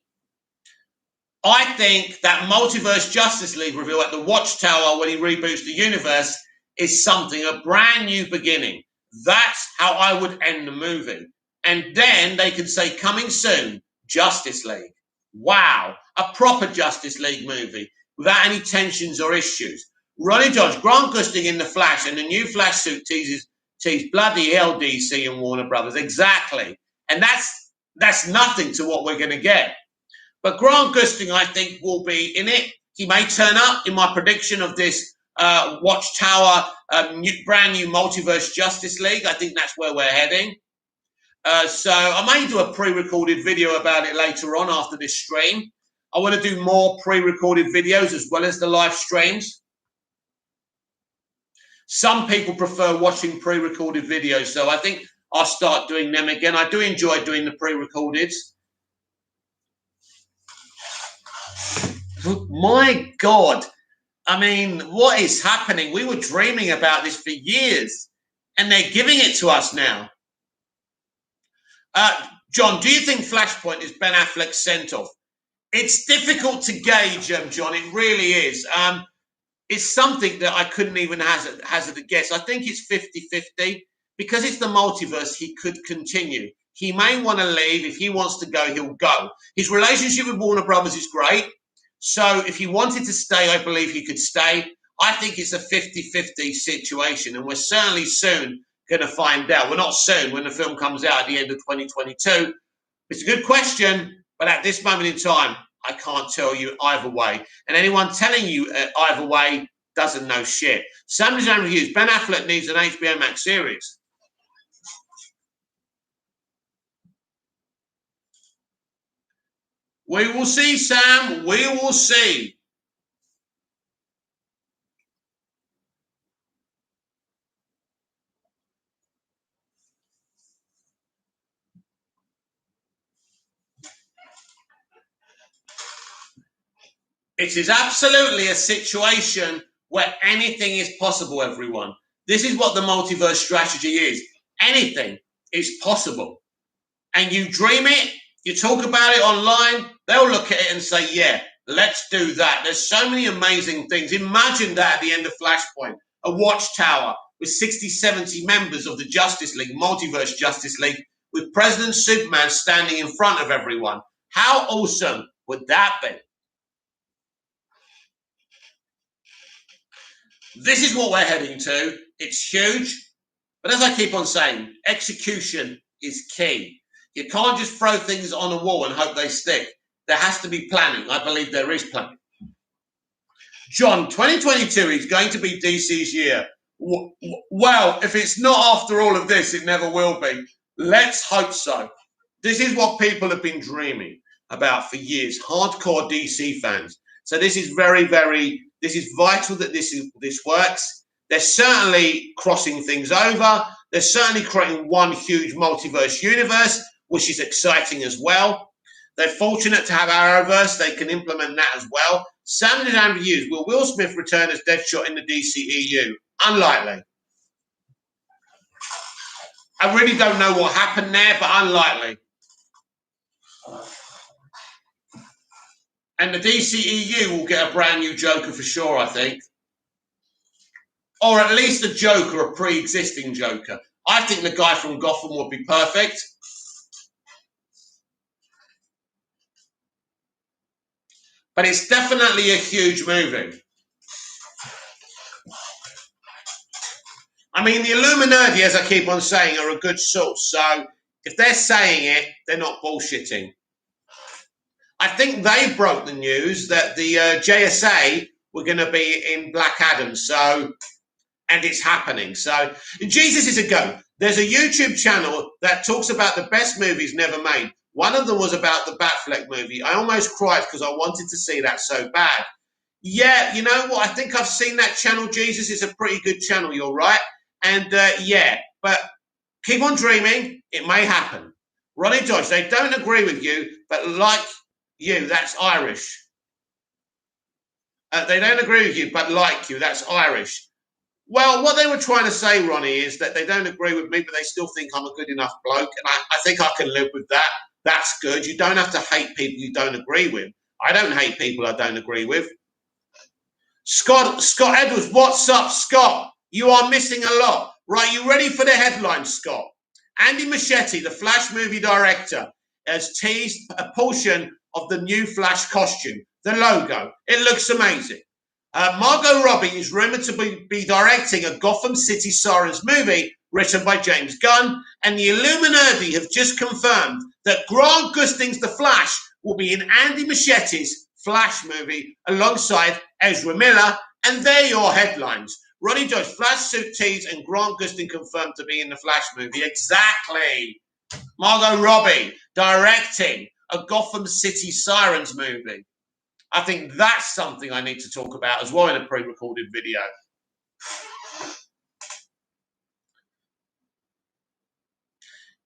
I think that Multiverse Justice League reveal at the Watchtower when he reboots the universe is something, a brand new beginning. That's how I would end the movie. And then they can say, coming soon, Justice League. Wow, a proper Justice League movie without any tensions or issues. Ronnie Dodge, Grant Gustin in The Flash, and the new Flash suit tease bloody hell, DC and Warner Brothers. Exactly. And that's nothing to what we're going to get. But Grant Gustin, I think, will be in it. He may turn up in my prediction of this Watchtower brand new Multiverse Justice League. I think that's where we're heading. So I may do a pre-recorded video about it later on after this stream. I want to do more pre-recorded videos as well as the live streams. Some people prefer watching pre-recorded videos, so I think I'll start doing them again. I do enjoy doing the pre-recordeds. My God. I mean, what is happening? We were dreaming about this for years, and they're giving it to us now. John, do you think Flashpoint is Ben Affleck's sent-off? It's difficult to gauge, John. It really is. It's something that I couldn't even hazard a guess. I think it's 50-50. Because it's the multiverse, he could continue. He may want to leave. If he wants to go, he'll go. His relationship with Warner Brothers is great. So if he wanted to stay, I believe he could stay. I think it's a 50-50 situation, and we're certainly soon going to find out. Well, not soon, when the film comes out at the end of 2022. It's a good question, but at this moment in time, I can't tell you either way. And anyone telling you either way doesn't know shit. Sam Design Reviews. Ben Affleck needs an HBO Max series. We will see, Sam. We will see. It is absolutely a situation where anything is possible, everyone. This is what the multiverse strategy is. Anything is possible. And you dream it, you talk about it online, they'll look at it and say, yeah, let's do that. There's so many amazing things. Imagine that at the end of Flashpoint, a watchtower with 60, 70 members of the Justice League, Multiverse Justice League, with President Superman standing in front of everyone. How awesome would that be? This is what we're heading to. It's huge. But as I keep on saying, execution is key. You can't just throw things on a wall and hope they stick. There has to be planning. I believe there is planning. John, 2022 is going to be DC's year. Well, if it's not after all of this, it never will be. Let's hope so. This is what people have been dreaming about for years, hardcore DC fans. So this is this is vital that this works. They're certainly crossing things over. They're certainly creating one huge multiverse universe, which is exciting as well. They're fortunate to have Arrowverse. They can implement that as well. Sam and Andrew Hughes, will Will Smith return as Deadshot in the DCEU? Unlikely. I really don't know what happened there, but unlikely. And the DCEU will get a brand new Joker for sure, I think. Or at least a Joker, a pre-existing Joker. I think the guy from Gotham would be perfect. But it's definitely a huge movie. I mean, the Illuminati, as I keep on saying, are a good source. So if they're saying it, they're not bullshitting. I think they broke the news that the JSA were going to be in Black Adam. So, and it's happening. So Jesus is a go. There's a YouTube channel that talks about the best movies never made. One of them was about the Batfleck movie. I almost cried because I wanted to see that so bad. Yeah, you know what? I think I've seen that channel. Jesus is a pretty good channel. You're right. And yeah, but keep on dreaming. It may happen. Ronnie Dodge, they don't agree with you, but like you, that's Irish. They don't agree with you, but like you, that's Irish. Well, what they were trying to say, Ronnie, is that they don't agree with me, but they still think I'm a good enough bloke. And I think I can live with that. That's good. You don't have to hate people you don't agree with. I don't hate people I don't agree with. Scott Edwards, what's up, Scott? You are missing a lot. Right, you ready for the headlines, Scott? Andy Muschietti, the Flash movie director, has teased a portion of the new Flash costume, the logo. It looks amazing. Margot Robbie is rumored to be directing a Gotham City Sirens movie written by James Gunn, and the Illuminati have just confirmed that Grant Gustin's The Flash will be in Andy Muschietti's Flash movie alongside Ezra Miller, and they're your headlines. Ronnie Dodge, Flash suit tease, and Grant Gustin confirmed to be in the Flash movie. Exactly. Margot Robbie directing a Gotham City Sirens movie. I think that's something I need to talk about as well in a pre-recorded video.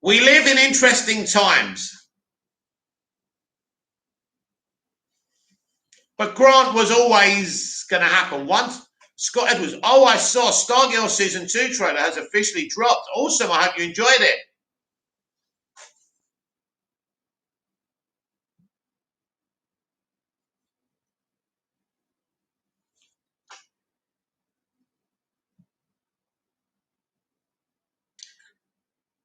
We live in interesting times. But Grant was always going to happen. Once Scott Edwards, oh, I saw Stargirl Season 2 trailer has officially dropped. Awesome, I hope you enjoyed it.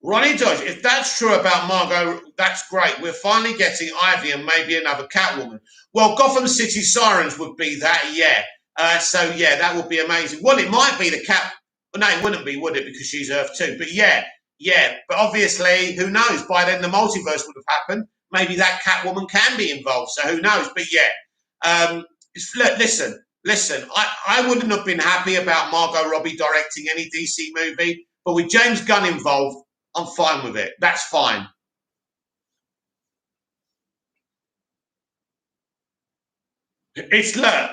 Ronnie Dodge, if that's true about Margot, that's great. We're finally getting Ivy and maybe another Catwoman. Well, Gotham City Sirens would be that, yeah. So, yeah, that would be amazing. Well, it might be the Cat. Well, no, it wouldn't be, would it? Because she's Earth too. But, yeah. But obviously, who knows? By then, the multiverse would have happened. Maybe that Catwoman can be involved. So, who knows? But, yeah. Look, listen. I wouldn't have been happy about Margot Robbie directing any DC movie. But with James Gunn involved, I'm fine with it. That's fine. Look,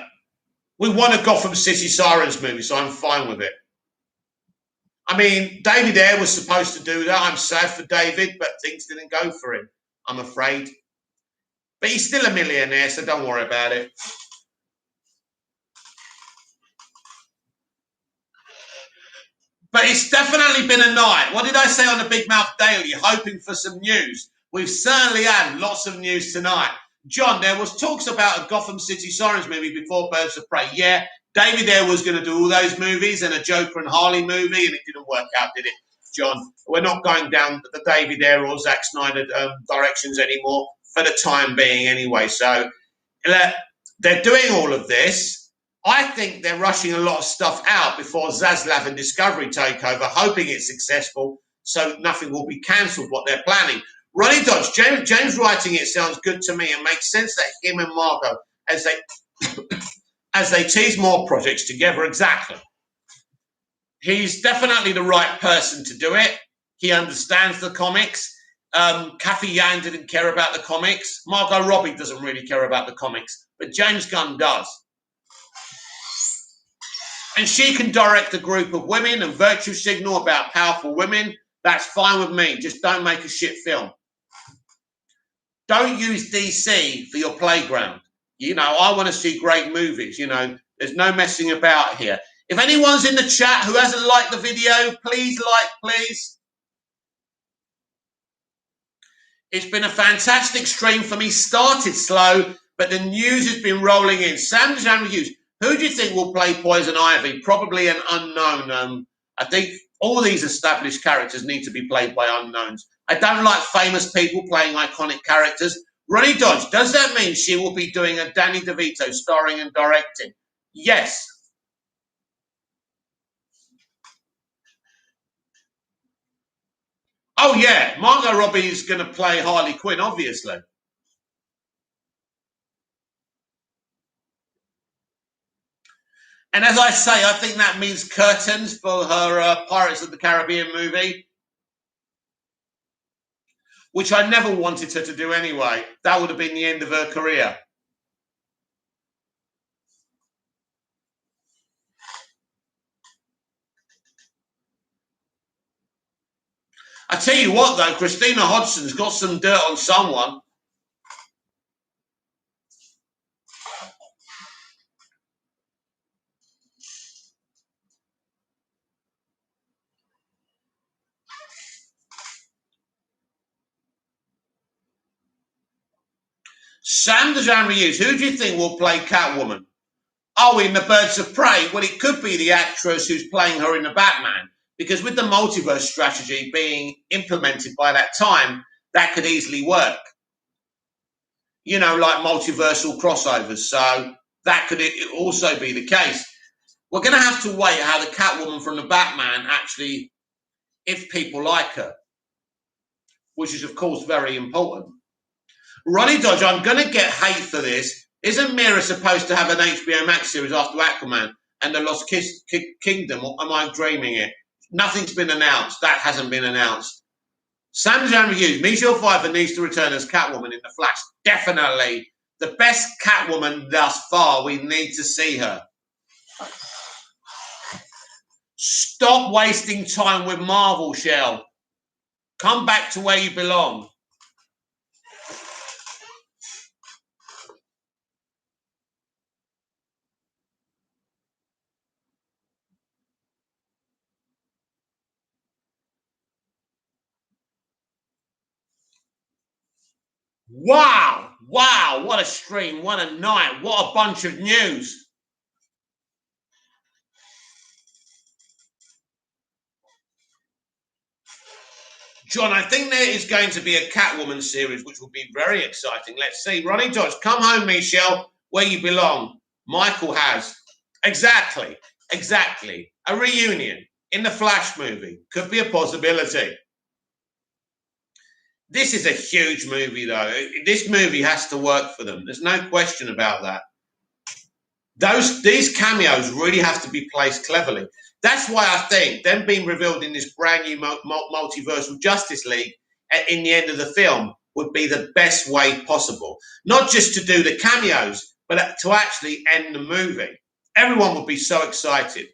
we want a Gotham City Sirens movie, so I'm fine with it. I mean, David Ayer was supposed to do that. I'm sad for David, but things didn't go for him, I'm afraid. But he's still a millionaire, so don't worry about it. But it's definitely been a night. What did I say on the Big Mouth Daily? Hoping for some news. We've certainly had lots of news tonight. John, there was talks about a Gotham City Sirens movie before Birds of Prey. Yeah, David Ayer was going to do all those movies and a Joker and Harley movie, and it didn't work out, did it, John? We're not going down the David Ayer or Zack Snyder directions anymore for the time being anyway. So they're doing all of this. I think they're rushing a lot of stuff out before Zaslav and Discovery take over, hoping it's successful so nothing will be cancelled what they're planning. Ronnie Dodge, James writing it sounds good to me and makes sense that him and Margot, as they tease more projects together, exactly. He's definitely the right person to do it. He understands the comics. Kathy Yang didn't care about the comics. Margot Robbie doesn't really care about the comics, but James Gunn does. And she can direct a group of women and virtue signal about powerful women. That's fine with me. Just don't make a shit film. Don't use DC for your playground. You know, I want to see great movies. You know, there's no messing about here. If anyone's in the chat who hasn't liked the video, please like, please. It's been a fantastic stream for me. Started slow, but the news has been rolling in. Sam Dejan Reviews. Who do you think will play Poison Ivy? Probably an unknown. I think all these established characters need to be played by unknowns. I don't like famous people playing iconic characters. Ronnie Dodge, does that mean she will be doing a Danny DeVito starring and directing? Yes. Oh, yeah. Margot Robbie is going to play Harley Quinn, obviously. And as I say, I think that means curtains for her Pirates of the Caribbean movie, which I never wanted her to do anyway. That would have been the end of her career. I tell you what, though, Christina Hodgson's got some dirt on someone. Sam Dejan Reviews, who do you think will play Catwoman? Oh, in the Birds of Prey? Well, it could be the actress who's playing her in the Batman, because with the multiverse strategy being implemented by that time, that could easily work. You know, like multiversal crossovers. So that could also be the case. We're going to have to wait how the Catwoman from the Batman actually, if people like her, which is, of course, very important. Ronnie Dodge, I'm going to get hate for this. Isn't Mira supposed to have an HBO Max series after Aquaman and The Lost Kingdom? Or am I dreaming it? Nothing's been announced. That hasn't been announced. Sam Dejan Reviews, Michelle Pfeiffer needs to return as Catwoman in The Flash. Definitely. The best Catwoman thus far. We need to see her. Stop wasting time with Marvel, Shell. Come back to where you belong. Wow, what a stream, what a night, what a bunch of news. John, I think there is going to be a Catwoman series, which will be very exciting. Let's see. Ronnie Dodge, come home, Michelle, where you belong. Michael has. Exactly. A reunion in the Flash movie could be a possibility. This is a huge movie, though. This movie has to work for them. There's no question about that. These cameos really have to be placed cleverly. That's why I think them being revealed in this brand new multiversal Justice League in the end of the film would be the best way possible. Not just to do the cameos, but to actually end the movie. Everyone would be so excited.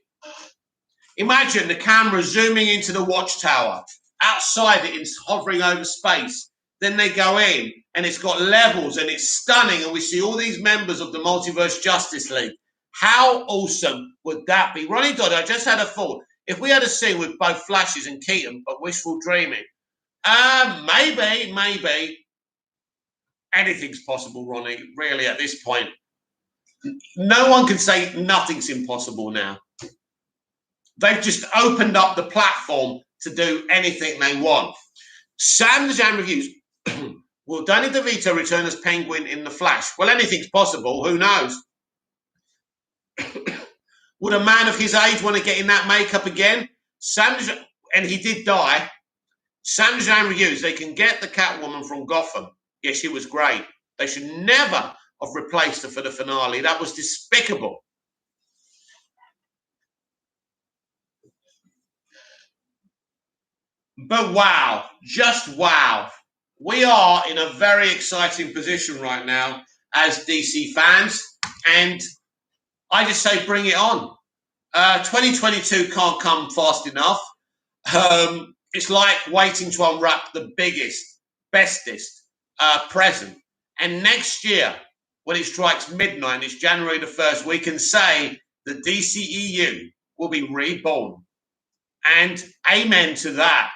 Imagine the camera zooming into the watchtower. Outside it is hovering over space. Then they go in and it's got levels and it's stunning and we see all these members of the Multiverse Justice League. How awesome would that be? Ronnie Dodd, I just had a thought. If we had a scene with both Flashes and Keaton, but wishful dreaming, maybe anything's possible, Ronnie. Really, at this point, no one can say nothing's impossible now. They've just opened up the platform to do anything they want. Sam the Jam reviews. Will Danny DeVito return as Penguin in The Flash? Well, anything's possible. Who knows? Would a man of his age want to get in that makeup again? And he did die. Sam the Jam reviews. They can get the Catwoman from Gotham. Yeah, she was great. They should never have replaced her for the finale. That was despicable. But wow, just wow. We are in a very exciting position right now as DC fans. And I just say bring it on. 2022 can't come fast enough. It's like waiting to unwrap the biggest, bestest present. And next year, when it strikes midnight, it's January the 1st, we can say the DCEU will be reborn. And amen to that.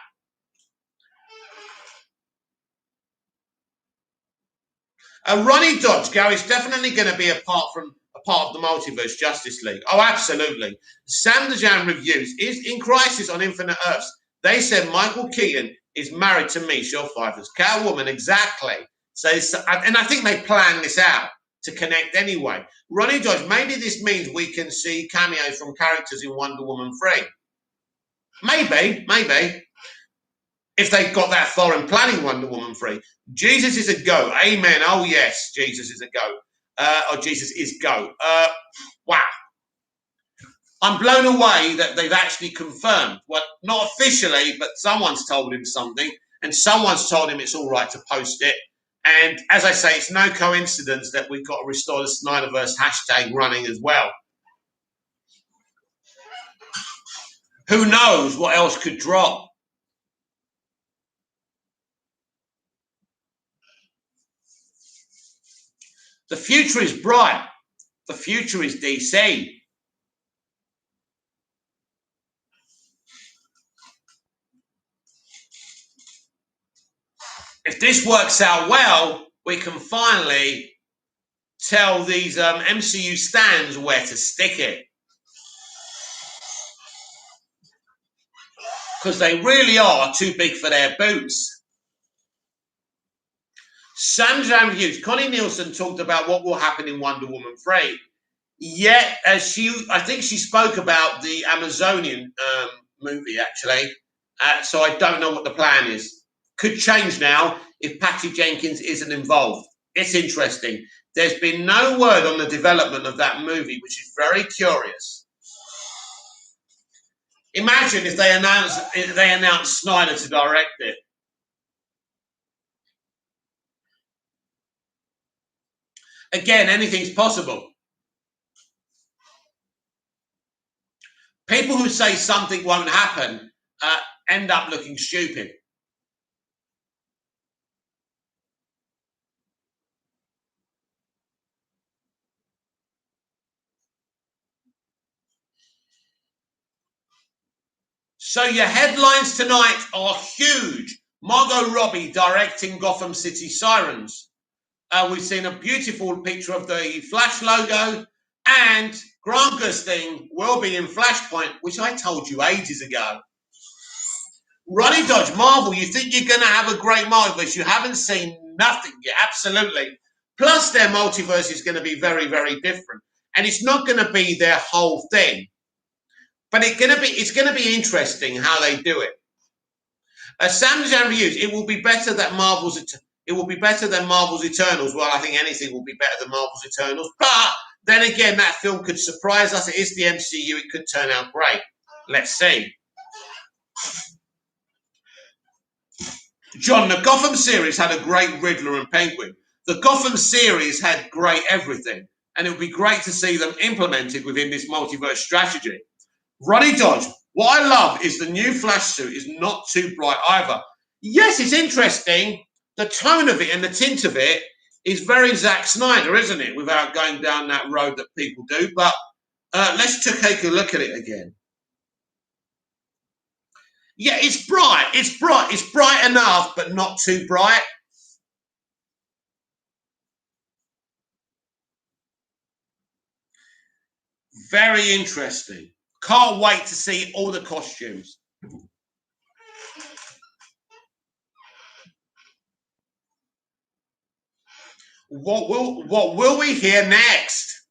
Ronnie Dodge, Gary's definitely going to be a part of the Multiverse Justice League. Oh, absolutely. Sam the Jam reviews is in Crisis on Infinite Earths. They said Michael Keaton is married to Michelle Pfeiffer's Catwoman. Exactly. So, and I think they planned this out to connect anyway. Ronnie Dodge, maybe this means we can see cameos from characters in Wonder Woman 3. Maybe. If they got that far in planning Wonder Woman 3. Jesus is a go. Amen. Oh, yes, Jesus is a go. Or Jesus is go. Wow. I'm blown away that they've actually confirmed. Well, not officially, but someone's told him something, and someone's told him it's all right to post it. And as I say, it's no coincidence that we've got to restore the Snyderverse hashtag running as well. Who knows what else could drop? The future is bright. The future is DC. If this works out well, we can finally tell these MCU stands where to stick it. Because they really are too big for their boots. Sam Jam Hughes, Connie Nielsen talked about what will happen in Wonder Woman 3. Yet, I think she spoke about the Amazonian movie, actually. So I don't know what the plan is. Could change now if Patty Jenkins isn't involved. It's interesting. There's been no word on the development of that movie, which is very curious. Imagine if they announced Snyder to direct it. Again, anything's possible. People who say something won't happen end up looking stupid. So your headlines tonight are huge. Margot Robbie directing Gotham City Sirens. We've seen a beautiful picture of the Flash logo, and Grant Gustin will be in Flashpoint, which I told you ages ago. Ronnie Dodge, Marvel, you think you're going to have a great multiverse? You haven't seen nothing yet, absolutely. Plus, their multiverse is going to be very, very different, and it's not going to be their whole thing. But it's going to be interesting how they do it. Sam Jam reviews. It will be better than Marvel's Eternals. Well, I think anything will be better than Marvel's Eternals. But then again, that film could surprise us. It is the MCU. It could turn out great. Let's see. John, the Gotham series had a great Riddler and Penguin. The Gotham series had great everything, and it would be great to see them implemented within this multiverse strategy. Ronnie Dodge, what I love is the new Flash suit is not too bright either. Yes, it's interesting. The tone of it and the tint of it is very Zack Snyder, isn't it? Without going down that road that people do. But let's take a look at it again. Yeah, it's bright. It's bright. It's bright enough, but not too bright. Very interesting. Can't wait to see all the costumes. What will we hear next?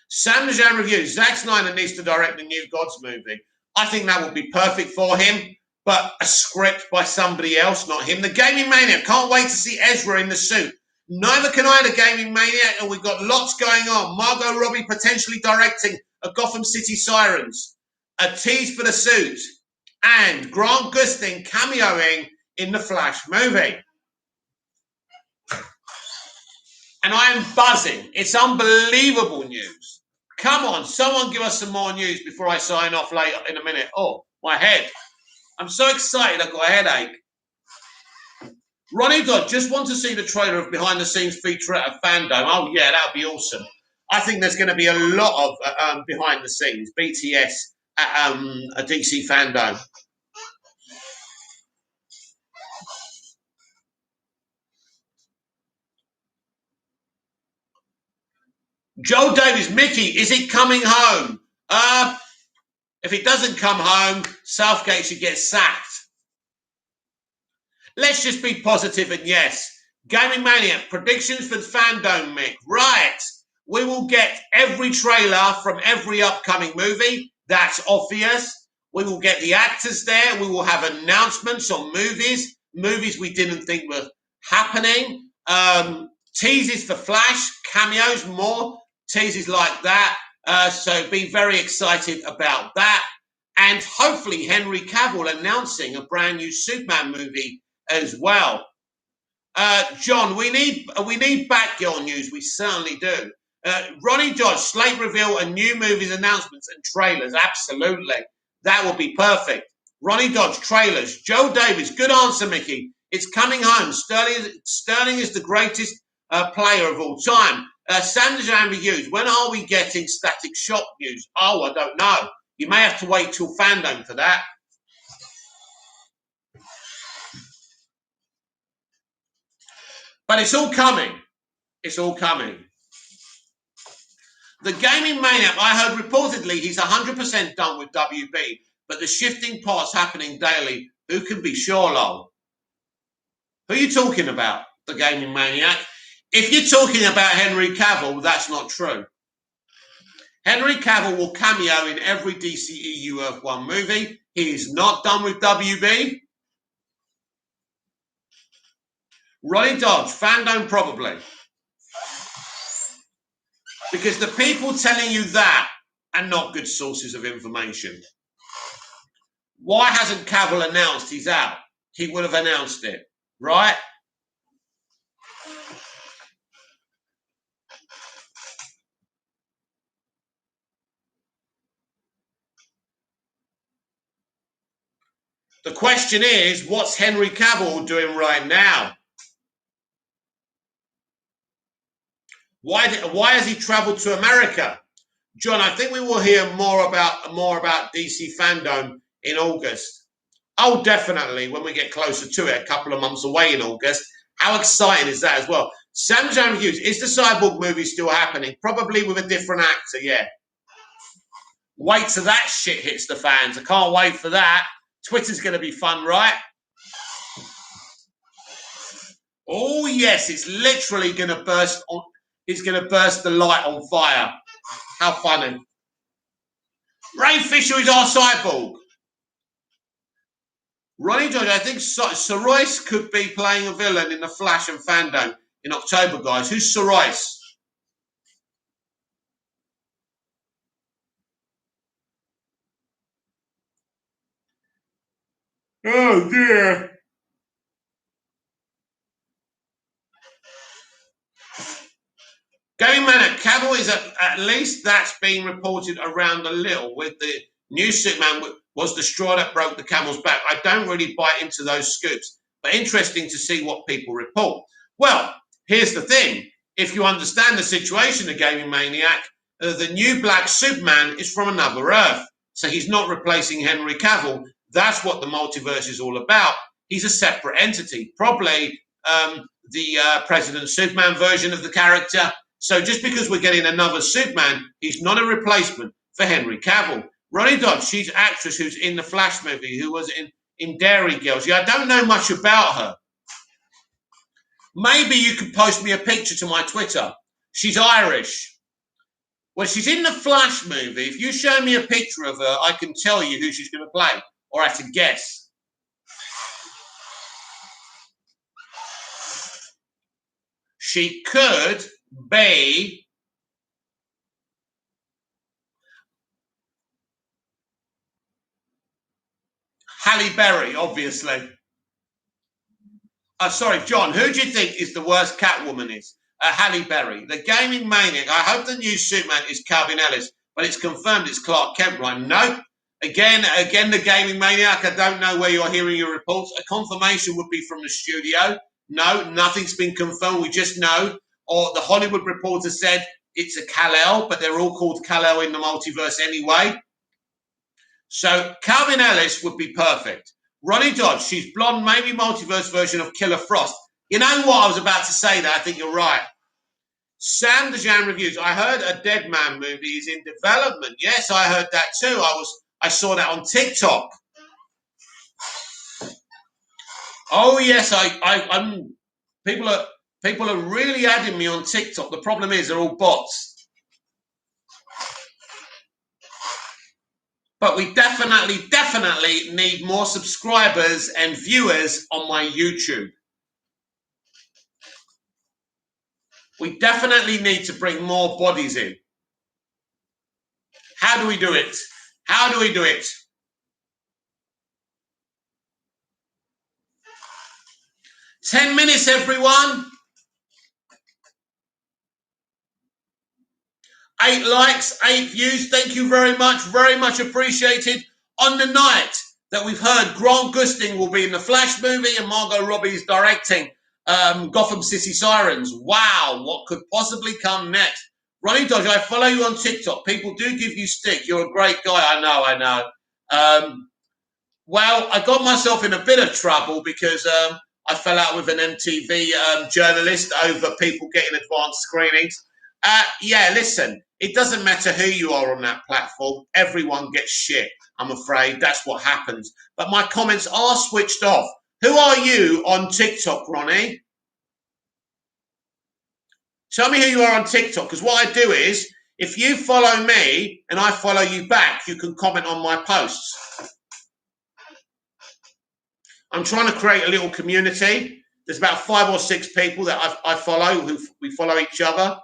Sam Lejean review. Zack Snyder needs to direct the new Gods movie. I think that would be perfect for him, but a script by somebody else, not him. The Gaming Maniac. Can't wait to see Ezra in the suit. Neither can I, the Gaming Maniac, and we've got lots going on. Margot Robbie potentially directing a Gotham City Sirens, a tease for the suit, and Grant Gustin cameoing in the Flash movie. And I am buzzing. It's unbelievable news. Come on, someone give us some more news before I sign off later in a minute. Oh, my head. I'm so excited I've got a headache. Ronnie Dodd, just want to see the trailer of behind the scenes featurette of Fandom. Oh, yeah, that would be awesome. I think there's going to be a lot of behind the scenes, BTS at a DC Fandom. Joel Davis, Mickey, is it coming home? If it doesn't come home, Southgate should get sacked. Let's just be positive and yes. Gaming Maniac, predictions for the Fandom, Mick. Right. We will get every trailer from every upcoming movie. That's obvious. We will get the actors there. We will have announcements on movies we didn't think were happening. Teases for Flash, cameos, more teases like that. So be very excited about that. And hopefully Henry Cavill announcing a brand new Superman movie as well. John, we need Batgirl news. We certainly do. Ronnie Dodge, slate reveal and new movies announcements and trailers. Absolutely. That will be perfect. Ronnie Dodge, trailers. Joe Davis, good answer, Mickey. It's coming home. Sterling is the greatest player of all time. Sanders and reviews. When are we getting Static Shock news? Oh, I don't know. You may have to wait till Fandom for that. But it's all coming. It's all coming. The Gaming Maniac, I heard reportedly he's 100% done with WB, but the shifting parts happening daily. Who can be sure, lol? Who are you talking about, the Gaming Maniac? If you're talking about Henry Cavill, that's not true. Henry Cavill will cameo in every DCEU Earth 1 movie. He is not done with WB. Ronnie Dodge, Fandom probably. Because the people telling you that are not good sources of information. Why hasn't Cavill announced he's out? He would have announced it, right? The question is, what's Henry Cavill doing right now? Why has he traveled to America? John, I think we will hear more about DC Fandom in August. Oh, definitely, when we get closer to it, a couple of months away in August. How exciting is that as well? Sam Jan Hughes, is the Cyborg movie still happening? Probably with a different actor, yeah. Wait till that shit hits the fans. I can't wait for that. Twitter's going to be fun, right? Oh, yes, it's literally going to burst on. It's going to burst the light on fire. How funny. Ray Fisher is our Cyborg. Ronnie George, I think Sir Royce could be playing a villain in The Flash and Fandom in October, guys. Who's Sir Royce? Oh, dear. Gaming Man at Cavill is at least that's being reported around a little with the new Superman was the straw that broke the camel's back. I don't really buy into those scoops, but interesting to see what people report. Well, here's the thing. If you understand the situation, the Gaming Maniac, the new Black Superman is from another Earth. So he's not replacing Henry Cavill. That's what the multiverse is all about. He's a separate entity, probably the President Superman version of the character. So just because we're getting another Superman, he's not a replacement for Henry Cavill. Ronnie Dodge, she's an actress who's in the Flash movie, who was in Dairy Girls. Yeah, I don't know much about her. Maybe you could post me a picture to my Twitter. She's Irish. Well, she's in the Flash movie. If you show me a picture of her, I can tell you who she's going to play, or I can guess. She could be Halle Berry, obviously. Sorry, John, who do you think is the worst Catwoman is? Halle Berry. The gaming maniac. I hope the new Superman is Calvin Ellis, but it's confirmed it's Clark Kent, right? Nope. Again, the gaming maniac. I don't know where you're hearing your reports. A confirmation would be from the studio. No, nothing's been confirmed. We just know. Or the Hollywood Reporter said it's a Kal-El, but they're all called Kal-El in the multiverse anyway. So Calvin Ellis would be perfect. Ronnie Dodge, she's blonde, maybe multiverse version of Killer Frost. You know what? I was about to say that. I think you're right. Sam Dejan reviews. I heard a Dead Man movie is in development. Yes, I heard that too. I saw that on TikTok. Oh yes, I'm. People are really adding me on TikTok. The problem is they're all bots. But we definitely need more subscribers and viewers on my YouTube. We definitely need to bring more bodies in. How do we do it? How do we do it? "10 minutes, everyone. 8 likes, 8 views. Thank you very much appreciated. On the night that we've heard Grant Gustin will be in the Flash movie and Margot Robbie is directing Gotham City Sirens. Wow, what could possibly come next? Ronnie Dodge, I follow you on TikTok. People do give you stick. You're a great guy. I know. Well, I got myself in a bit of trouble because I fell out with an MTV journalist over people getting advanced screenings. Yeah, listen, it doesn't matter who you are on that platform. Everyone gets shit, I'm afraid. That's what happens. But my comments are switched off. Who are you on TikTok, Ronnie? Tell me who you are on TikTok, because what I do is, if you follow me and I follow you back, you can comment on my posts. I'm trying to create a little community. There's about 5 or 6 people that I follow, we follow each other.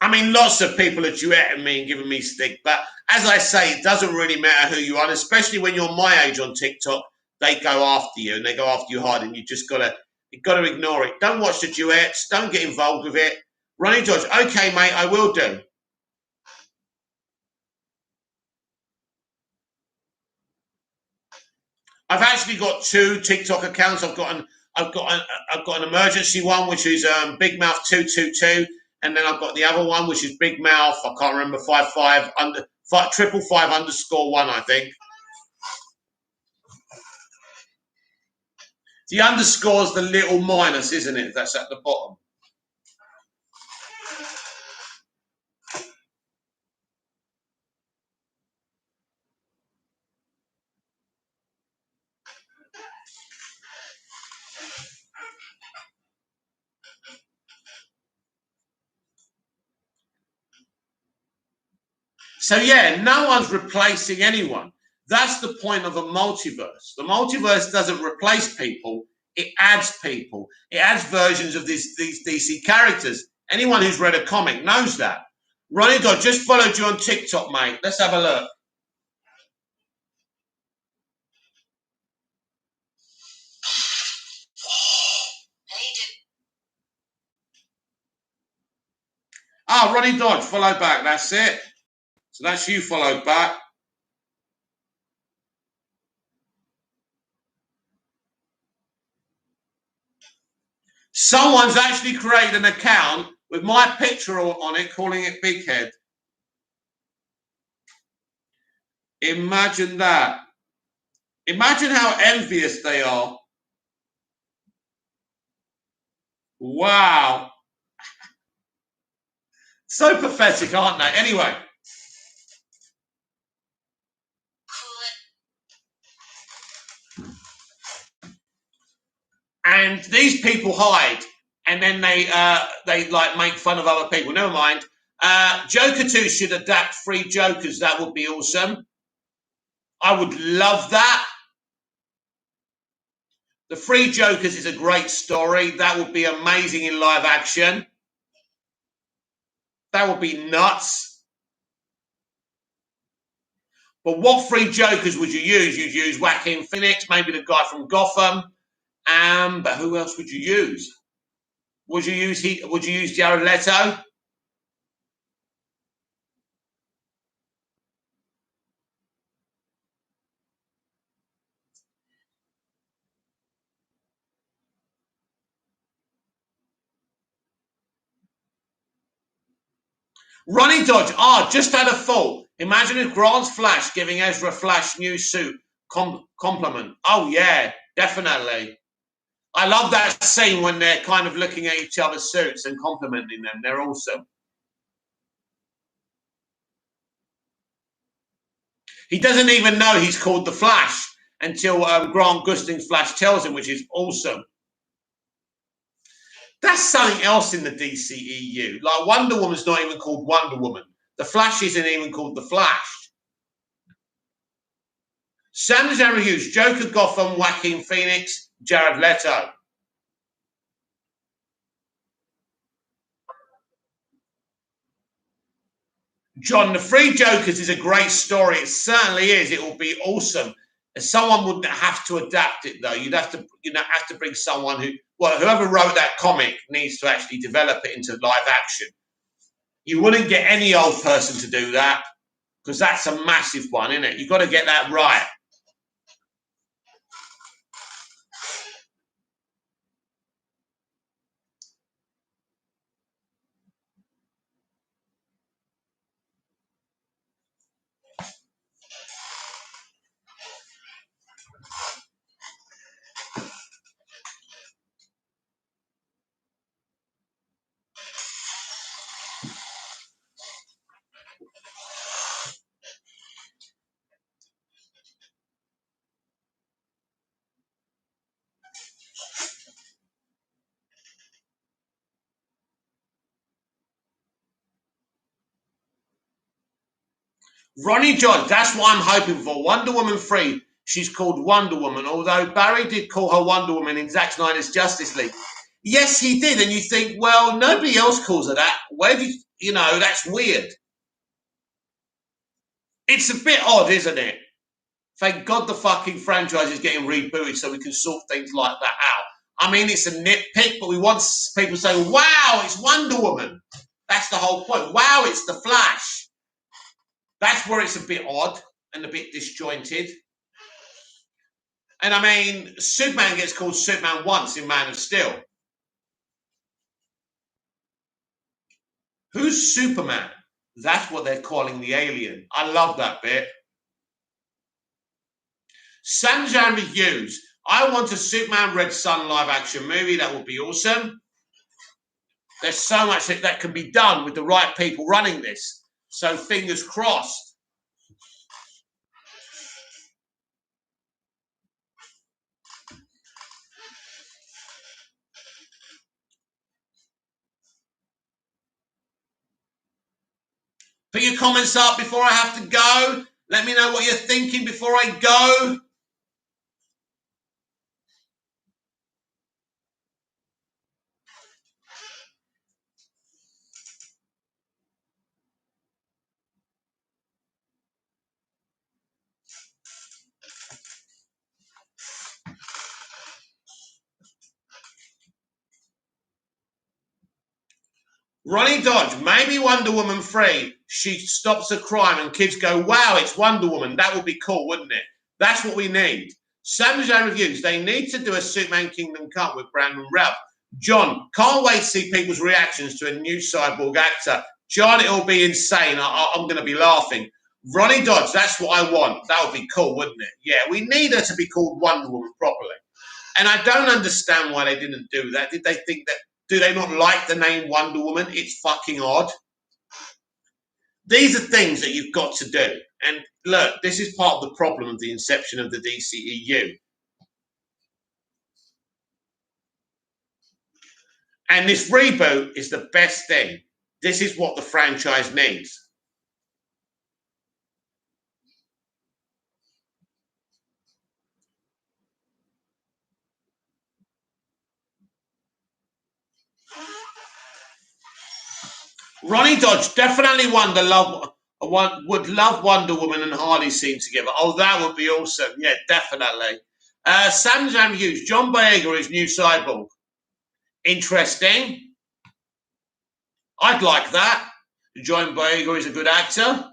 I mean, lots of people are duetting me and giving me stick, but as I say, it doesn't really matter who you are, and especially when you're my age on TikTok, they go after you and they go after you hard, and you've got to ignore it. Don't watch the duets. Don't get involved with it. Ronnie Dodge, okay, mate, I will do. I've actually got 2 TikTok accounts. I've got an emergency one, which is Big Mouth 222, and then I've got the other one, which is Big Mouth. I can't remember 55 under 555_1, I think. The underscore's the little minus, isn't it? That's at the bottom. So yeah, no one's replacing anyone. That's the point of a multiverse. The multiverse doesn't replace people, it adds people. It adds versions of these DC characters. Anyone who's read a comic knows that. Ronnie Dodge just followed you on TikTok, mate. Let's have a look. Ah, Ronnie Dodge, follow back. That's it. So that's you followed back. Someone's actually created an account with my picture on it, calling it Big Head. Imagine that. Imagine how envious they are. Wow. So pathetic, aren't they? Anyway. And these people hide, and then they like make fun of other people. Never mind. Joker 2 should adapt 3 Jokers. That would be awesome. I would love that. The 3 Jokers is a great story. That would be amazing in live action. That would be nuts. But what 3 Jokers would you use? You'd use Joaquin Phoenix, maybe the guy from Gotham. But who else would you use? Would you use Jared Leto? Ronnie Dodge. Just had a thought. Imagine if Grant's Flash giving Ezra Flash new suit compliment. Oh yeah, definitely. I love that scene when they're kind of looking at each other's suits and complimenting them. They're awesome. He doesn't even know he's called the Flash until Grant Gusting's Flash tells him, which is awesome. That's something else in the DCEU. Like Wonder Woman's not even called Wonder Woman. The Flash isn't even called the Flash. Sam Hughes, Joker, Gotham, Joaquin Phoenix, Jared Leto. John, the 3 Jokers is a great story. It certainly is. It will be awesome. Someone would have to adapt it, though. You'd have to bring someone whoever wrote that comic needs to actually develop it into live action. You wouldn't get any old person to do that because that's a massive one, isn't it? You've got to get that right. Ronnie John, that's what I'm hoping for. Wonder Woman 3, she's called Wonder Woman, although Barry did call her Wonder Woman in Zack Snyder's Justice League. Yes, he did, and you think, well, nobody else calls her that. Where do you know, that's weird. It's a bit odd, isn't it? Thank God the fucking franchise is getting rebooted so we can sort things like that out. I mean, it's a nitpick, but we want people to say, wow, it's Wonder Woman. That's the whole point. Wow, it's the Flash. That's where it's a bit odd and a bit disjointed. And I mean, Superman gets called Superman once in Man of Steel. Who's Superman? That's what they're calling the alien. I love that bit. Sam Hughes. I want a Superman Red Sun live action movie. That would be awesome. There's so much that can be done with the right people running this. So fingers crossed. Put your comments up before I have to go. Let me know what you're thinking before I go. Ronnie Dodge, maybe Wonder Woman 3. She stops a crime and kids go, wow, it's Wonder Woman. That would be cool, wouldn't it? That's what we need. Sam Reviews, they need to do a Superman Kingdom Come with Brandon Routh. John, can't wait to see people's reactions to a new Cyborg actor. John, it'll be insane. I'm going to be laughing. Ronnie Dodge, that's what I want. That would be cool, wouldn't it? Yeah, we need her to be called Wonder Woman properly. And I don't understand why they didn't do that. Did they think that, do they not like the name Wonder Woman? It's fucking odd. These are things that you've got to do. And look, this is part of the problem of the inception of the DCEU. And this reboot is the best thing. This is what the franchise needs. Ronnie Dodge definitely would love Wonder Woman and Harley scene together. Oh, that would be awesome. Yeah, definitely. Sam Hughes, John Boyega is new Cyborg. Interesting. I'd like that. John Boyega is a good actor.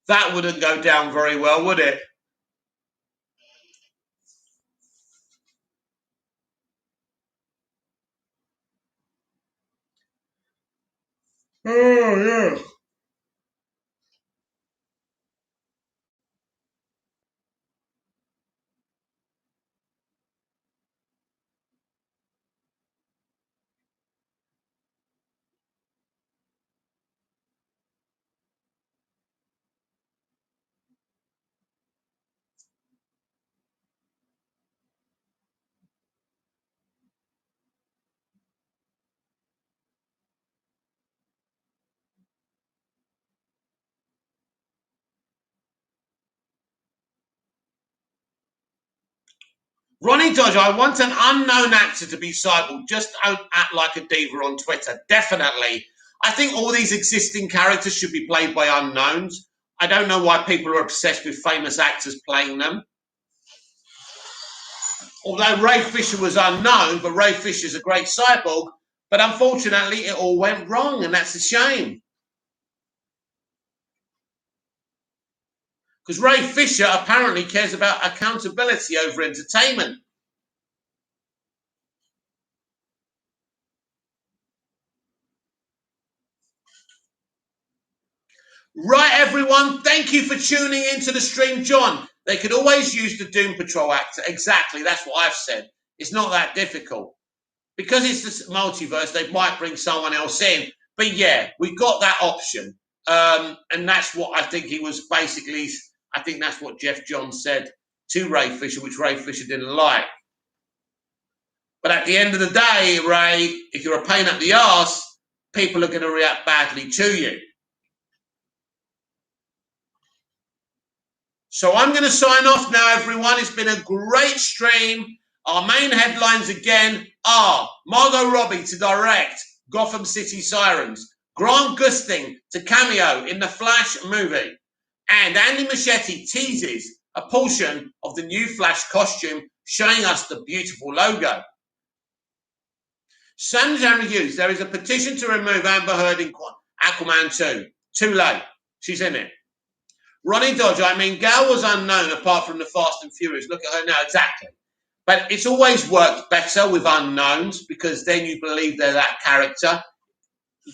That wouldn't go down very well, would it? Oh, yeah. Ronnie Dodge, I want an unknown actor to be Cyborg. Just don't act like a diva on Twitter. Definitely. I think all these existing characters should be played by unknowns. I don't know why people are obsessed with famous actors playing them. Although Ray Fisher was unknown, but Ray Fisher's a great Cyborg. But unfortunately, it all went wrong, and that's a shame. Because Ray Fisher apparently cares about accountability over entertainment. Right, everyone, thank you for tuning into the stream. John, they could always use the Doom Patrol actor. Exactly, that's what I've said. It's not that difficult. Because it's the multiverse, they might bring someone else in. But yeah, we got that option. And that's what I think he was basically, I think that's what Jeff Johns said to Ray Fisher, which Ray Fisher didn't like. But at the end of the day, Ray, if you're a pain up the arse, people are going to react badly to you. So I'm going to sign off now, everyone. It's been a great stream. Our main headlines again are Margot Robbie to direct Gotham City Sirens, Grant Gustin to cameo in the Flash movie, and Andy Muschietti teases a portion of the new Flash costume, showing us the beautiful logo. Sam Hughes, there is a petition to remove Amber Heard in Aquaman 2. Too late. She's in it. Ronnie Dodge, I mean, Gal was unknown apart from the Fast and Furious. Look at her now, exactly. But it's always worked better with unknowns because then you believe they're that character.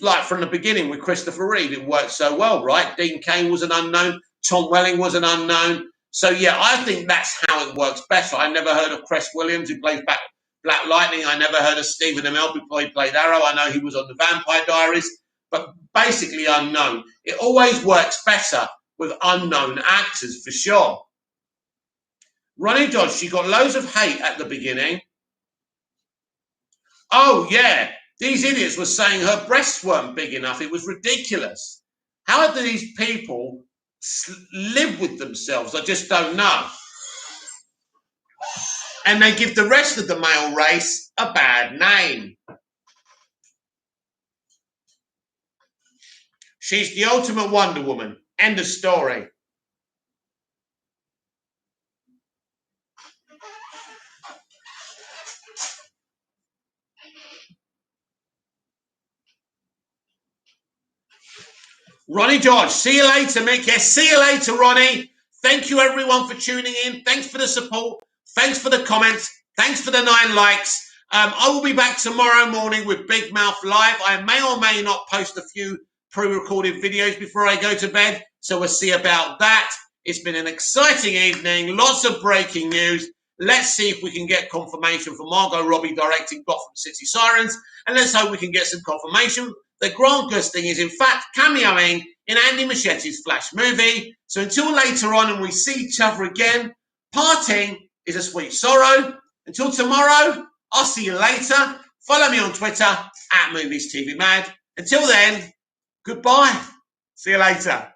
Like from the beginning with Christopher Reeve, it worked so well, right? Dean Cain was an unknown. Tom Welling was an unknown. So, yeah, I think that's how it works better. I never heard of Cress Williams, who plays Black Lightning. I never heard of Stephen Amell, who played Arrow. I know he was on the Vampire Diaries. But basically unknown. It always works better with unknown actors, for sure. Ronnie Dodge, she got loads of hate at the beginning. Oh, yeah. These idiots were saying her breasts weren't big enough. It was ridiculous. How do these people live with themselves? I just don't know. And they give the rest of the male race a bad name. She's the ultimate Wonder Woman. End of story. Ronnie George, see you later, Mick. Yes, see you later, Ronnie. Thank you, everyone, for tuning in. Thanks for the support. Thanks for the comments. Thanks for the 9 likes. I will be back tomorrow morning with Big Mouth Live. I may or may not post a few pre-recorded videos before I go to bed, so we'll see about that. It's been an exciting evening, lots of breaking news. Let's see if we can get confirmation from Margot Robbie directing Gotham City Sirens, and let's hope we can get some confirmation that Grant Gustin is in fact cameoing in Andy Muschietti's Flash movie. So until later on and we see each other again, parting is a sweet sorrow. Until tomorrow, I'll see you later. Follow me on Twitter @MoviesTVMad. Until then, goodbye. See you later.